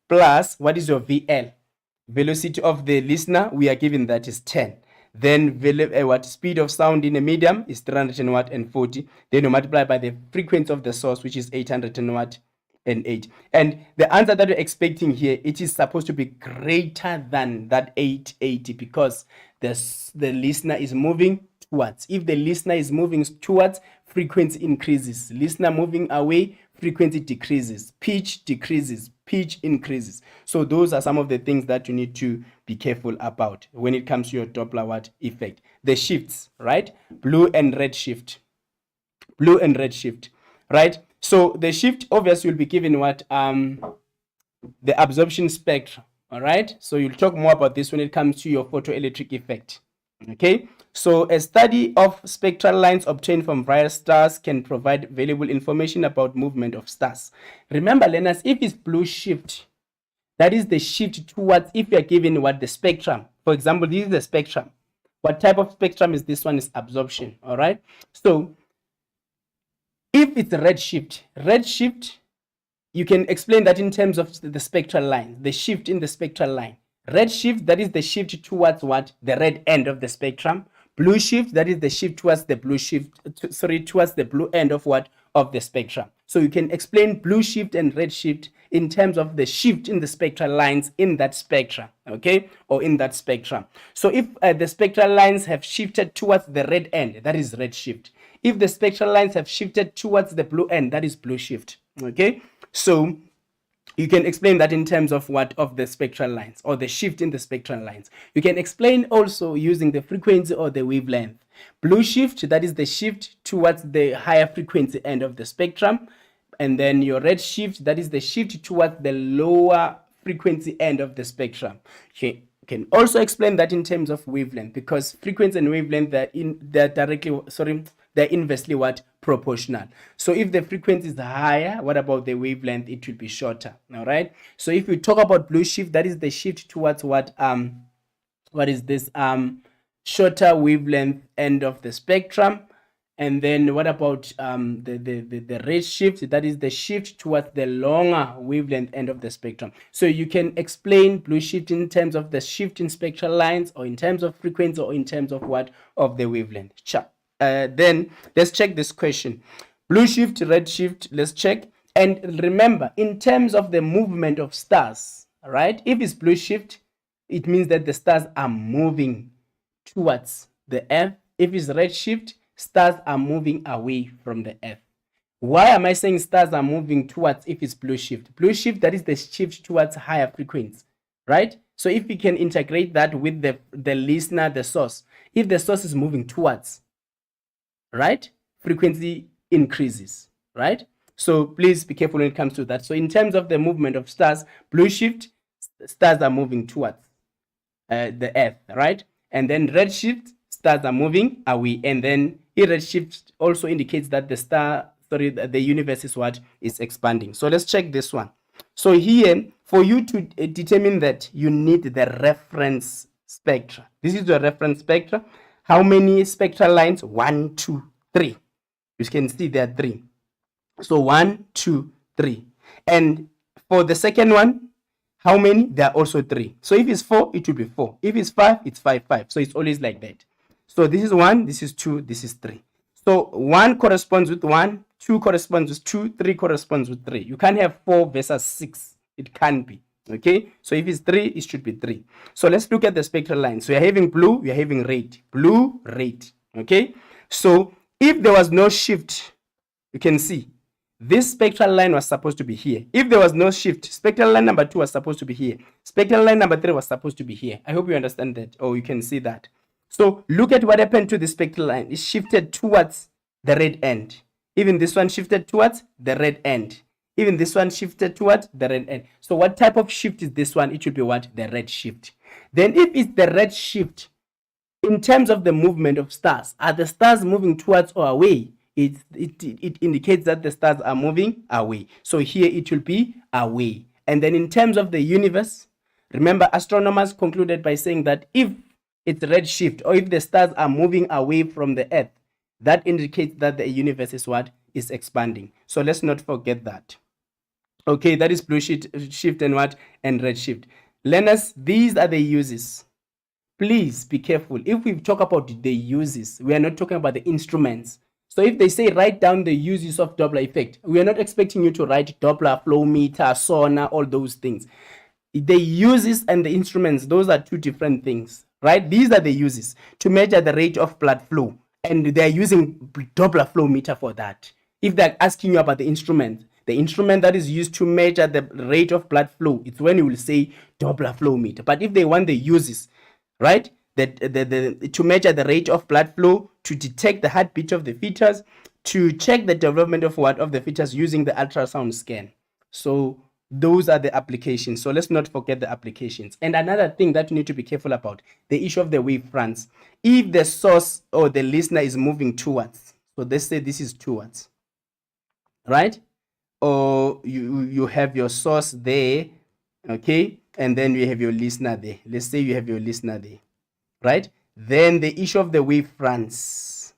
plus, what is your VL? Velocity of the listener, we are given that is 10. Then what speed of sound in a medium is 340. Then you multiply by the frequency of the source, which is 808. And the answer that you're expecting here, it is supposed to be greater than that 880 because the listener is moving towards. If the listener is moving towards, frequency increases. Listener moving away, frequency decreases. Pitch decreases. Pitch increases. So those are some of the things that you need to be careful about when it comes to your Doppler effect. The shifts, right? Blue and red shift. Blue and red shift, right? So the shift obviously will be given what? The absorption spectrum, all right? So you'll talk more about this when it comes to your photoelectric effect, okay? So a study of spectral lines obtained from various stars can provide valuable information about movement of stars. Remember, learners, if it's blue shift, that is the shift towards, if you're given what the spectrum, for example, this is the spectrum. What type of spectrum is this one? Is absorption, all right? So if it's redshift, you can explain that in terms of the spectral line, the shift in the spectral line. Redshift, that is the shift towards what? The red end of the spectrum. Blue shift, that is the shift towards the towards the blue end of what? Of the spectrum. So you can explain blue shift and red shift in terms of the shift in the spectral lines in that spectrum, okay? Or in that spectrum. So if the spectral lines have shifted towards the red end, that is red shift. If the spectral lines have shifted towards the blue end, that is blue shift, okay? So you can explain that in terms of what? Of the spectral lines or the shift in the spectral lines. You can explain also using the frequency or the wavelength. Blue shift, that is the shift towards the higher frequency end of the spectrum. And then your red shift, that is the shift towards the lower frequency end of the spectrum. You can also explain that in terms of wavelength, because frequency and wavelength, they're inversely what? Proportional. So if the frequency is higher, what about the wavelength? It will be shorter. All right. So if we talk about blue shift, that is the shift towards what is this? Shorter wavelength end of the spectrum. And then what about the red shift? That is the shift towards the longer wavelength end of the spectrum. So you can explain blue shift in terms of the shift in spectral lines, or in terms of frequency, or in terms of what? Of the wavelength. Then let's check this question. Blue shift, red shift, let's check. And remember, in terms of the movement of stars, right? If it's blue shift, it means that the stars are moving towards the Earth. If it's red shift, stars are moving away from the Earth. Why am I saying stars are moving towards if it's blue shift? Blue shift, that is the shift towards higher frequency, right? So if we can integrate that with the listener, the source, if the source is moving towards, right, frequency increases, right? So please be careful when it comes to that. So in terms of the movement of stars, blue shift, stars are moving towards the Earth, right? And then red shift, stars are moving away. And then red shift also indicates that the universe is what? Is expanding. So let's check this one. So here, for you to determine that, you need the reference spectra. This is the reference spectra. How many spectral lines? 1, 2, 3. You can see there are 3. So 1, 2, 3. And for the second one, how many? There are also 3. So if it's 4, it will be 4. If it's 5, it's 5, 5. So it's always like that. So this is 1, this is 2, this is 3. So 1 corresponds with 1, 2 corresponds with 2, 3 corresponds with 3. You can't have 4 versus 6. It can't be. Okay, so if it's 3, it should be 3. So let's look at the spectral lines. So you're having blue, you're having red. Blue, red. Okay, so if there was no shift, you can see this spectral line was supposed to be here. If there was no shift, spectral line number 2 was supposed to be here. Spectral line number 3 was supposed to be here. I hope you understand that, or you can see that. So look at what happened to the spectral line. It shifted towards the red end. Even this one shifted towards the red end. Even this one shifted towards the red end. So what type of shift is this one? It should be what? The red shift. Then if it's the red shift, in terms of the movement of stars, are the stars moving towards or away? It indicates that the stars are moving away. So here it will be away. And then in terms of the universe, remember astronomers concluded by saying that if it's redshift or if the stars are moving away from the earth, that indicates that the universe is what? Is expanding. So let's not forget that. Okay, that is blue shift and what? And redshift. Learners, these are the uses. Please be careful. If we talk about the uses, we are not talking about the instruments. So if they say write down the uses of Doppler effect, we are not expecting you to write Doppler, flow meter, sonar, all those things. The uses and the instruments, those are two different things, right? These are the uses to measure the rate of blood flow, and they're using Doppler flow meter for that. If they're asking you about the instrument that is used to measure the rate of blood flow, it's when you will say Doppler flow meter. But if they want the uses, right, to measure the rate of blood flow, to detect the heartbeat of the fetus, to check the development of what of the fetus using the ultrasound scan. So those are the applications. So let's not forget the applications. And another thing that you need to be careful about, the issue of the wave fronts. If the source or the listener is moving towards, so let's say this is towards, right? Or you have your source there, okay? And then you have your listener there. Let's say you have your listener there, right? Then the issue of the wave fronts.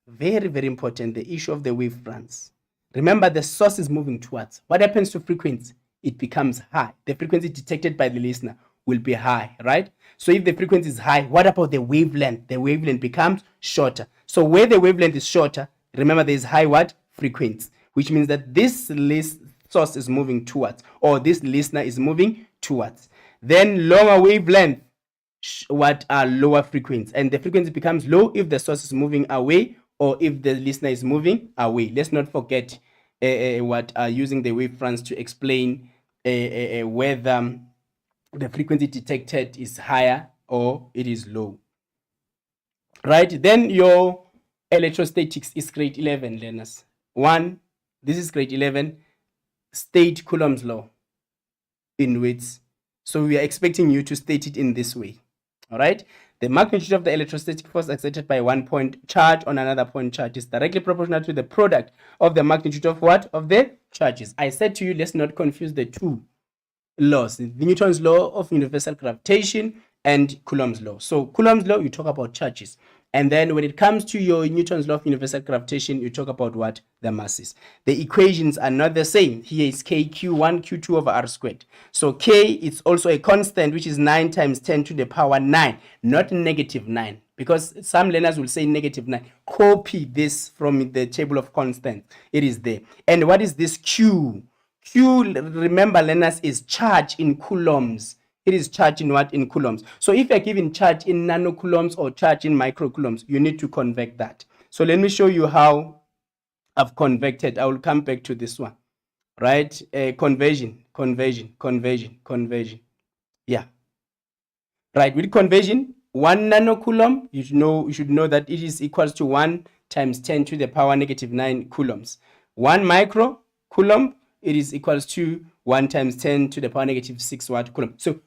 Very, very important, the issue of the wave fronts. Remember, the source is moving towards. What happens to frequency? It becomes high. The frequency detected by the listener will be high, right? So if the frequency is high, what about the wavelength? The wavelength becomes shorter. So where the wavelength is shorter, remember there is high what? Frequency, which means that this source is moving towards, or this listener is moving towards. Then longer wavelength, what are lower frequency, and the frequency becomes low if the source is moving away or if the listener is moving away. Let's not forget what using the wave fronts to explain whether the frequency detected is higher or it is low. Right, then your electrostatics is grade 11, learners. This is grade 11, state Coulomb's law in widths. So we are expecting you to state it in this way. All right, the magnitude of the electrostatic force exerted by one point charge on another point charge is directly proportional to the product of the magnitude of what? Of the charges. I said to you, let's not confuse the two laws, the Newton's law of universal gravitation and Coulomb's law. So Coulomb's law, you talk about charges. And then when it comes to your Newton's law of universal gravitation, you talk about what? The masses. The equations are not the same. Here is K, Q1, Q2 over R squared. So K is also a constant, which is 9 times 10 to the power 9, not negative 9. Because some learners will say negative 9. Copy this from the table of constants. It is there. And what is this Q? Q, remember, learners, is charge in coulombs. It is charge in what? In coulombs. So if you're given charge in nanocoulombs or charge in microcoulombs, you need to convert that. So let me show you how I've converted. I will come back to this one, right? Conversion. Yeah. Right, with conversion, 1 nanocoulomb, you should know that it is equals to 1 times 10 to the power negative 9 coulombs. 1 microcoulomb, it is equals to 1 times 10 to the power negative 6 watt coulomb. So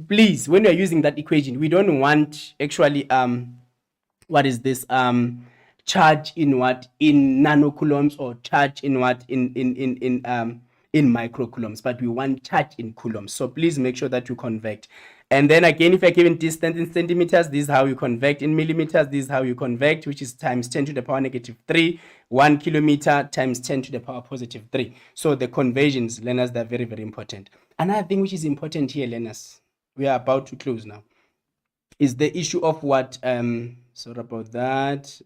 please, when you're using that equation, we don't want actually what is this charge in what? In nanocoulombs, or charge in what? In microcoulombs, but we want charge in coulombs. So please make sure that you convert. And then again, if you're given distance in centimeters, this is how you convert. In millimeters, this is how you convert, which is times 10 to the power negative 3. 1 kilometer times 10 to the power positive 3. So the conversions, learners, they're very, very important. Another thing which is important here, learners, we are about to close now, is the issue of what, sorry about that,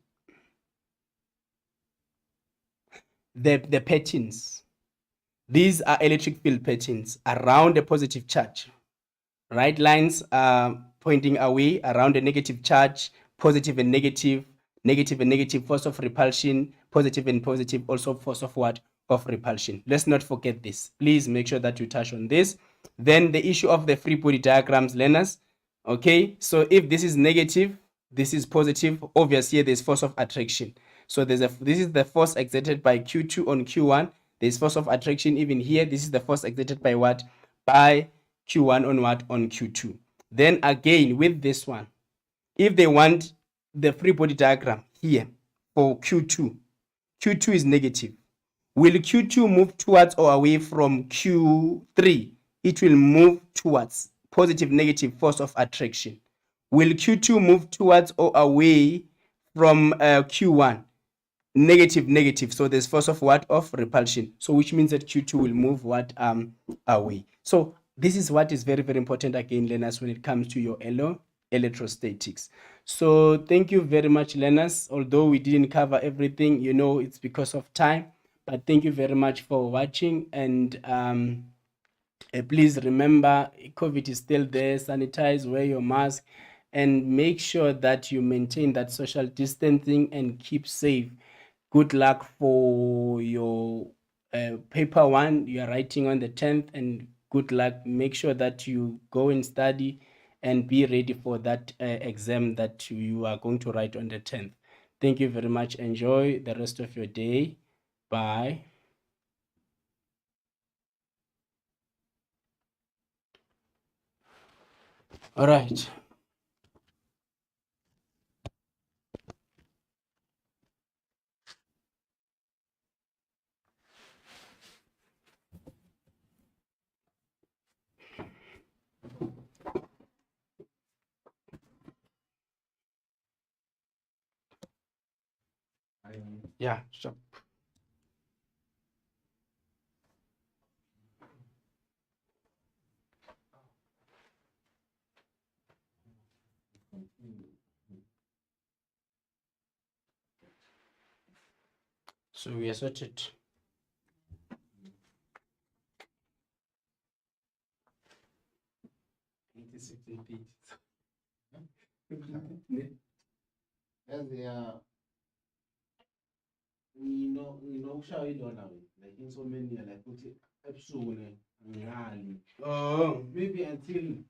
the patterns. These are electric field patterns around a positive charge. Right lines are pointing away around a negative charge, positive and negative, negative and negative, force of repulsion, positive and positive, also force of what? Of repulsion. Let's not forget this. Please make sure that you touch on this. Then the issue of the free body diagrams, learners. Okay, so if this is negative, this is positive, obviously there's force of attraction. So this is the force exerted by Q2 on Q1. There's force of attraction even here. This is the force exerted by what? By Q1 on what? On Q2. Then again with this one, if they want the free body diagram here for Q2, Q2 is negative. Will Q2 move towards or away from Q3? It will move towards positive, negative force of attraction. Will Q2 move towards or away from Q1? Negative, negative. So there's force of what? Of repulsion. So which means that Q2 will move what? Away. So this is what is very, very important again, learners, when it comes to your electrostatics. So thank you very much, learners. Although we didn't cover everything, you know, it's because of time. But thank you very much for watching. And please remember, COVID is still there. Sanitize, wear your mask, and make sure that you maintain that social distancing and keep safe. Good luck for your paper one you are writing on the 10th, and good luck. Make sure that you go and study and be ready for that exam that you are going to write on the 10th. Thank you very much. Enjoy the rest of your day. Bye. All right. Yeah, sure. So we are sorted. Ushaya idona like in so many like ukuthi ebusuku ngihali. Oh, maybe until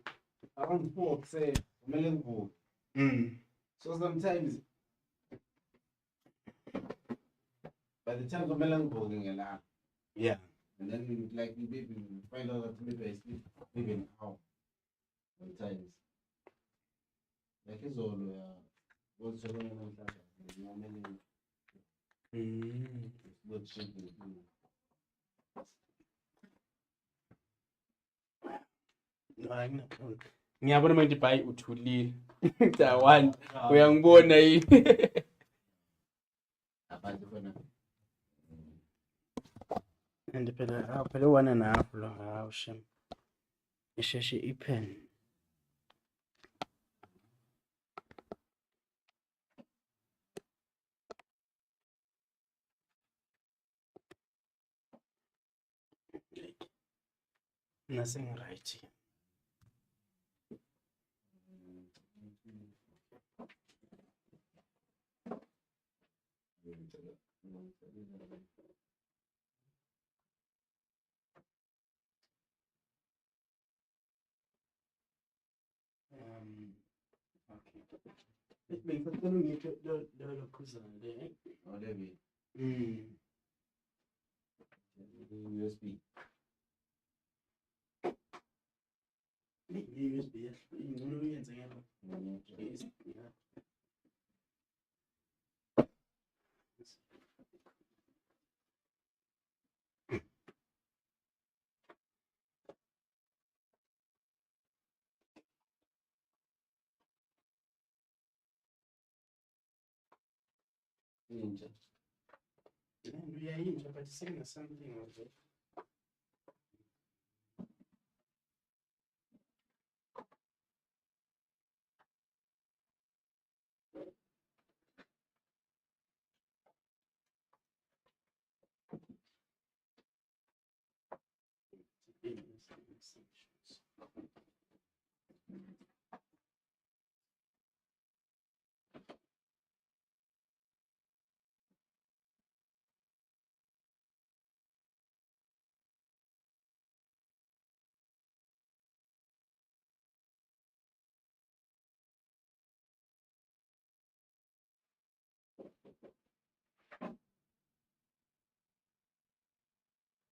around 4 say kumele ngivuke. So sometimes by the time kumele ngivuke ngiyalala. Yeah. And then like maybe find out that maybe I sleep maybe an hour sometimes. Like izolo ya what's going on namhlanje. Load shedding. Ngiyabona manje bhayi uthulile. Tawanda uyangibona yini? Abantu khona. And phela 1.5 lo hawu shem. Isheshe ipen. Nothing right here. Okay. Bengicela ngithe lo khuzana le. Oh lebi. USB. USB ingcono uyenze ngalo. Inja. Yeah, inja, but it's saying something of it.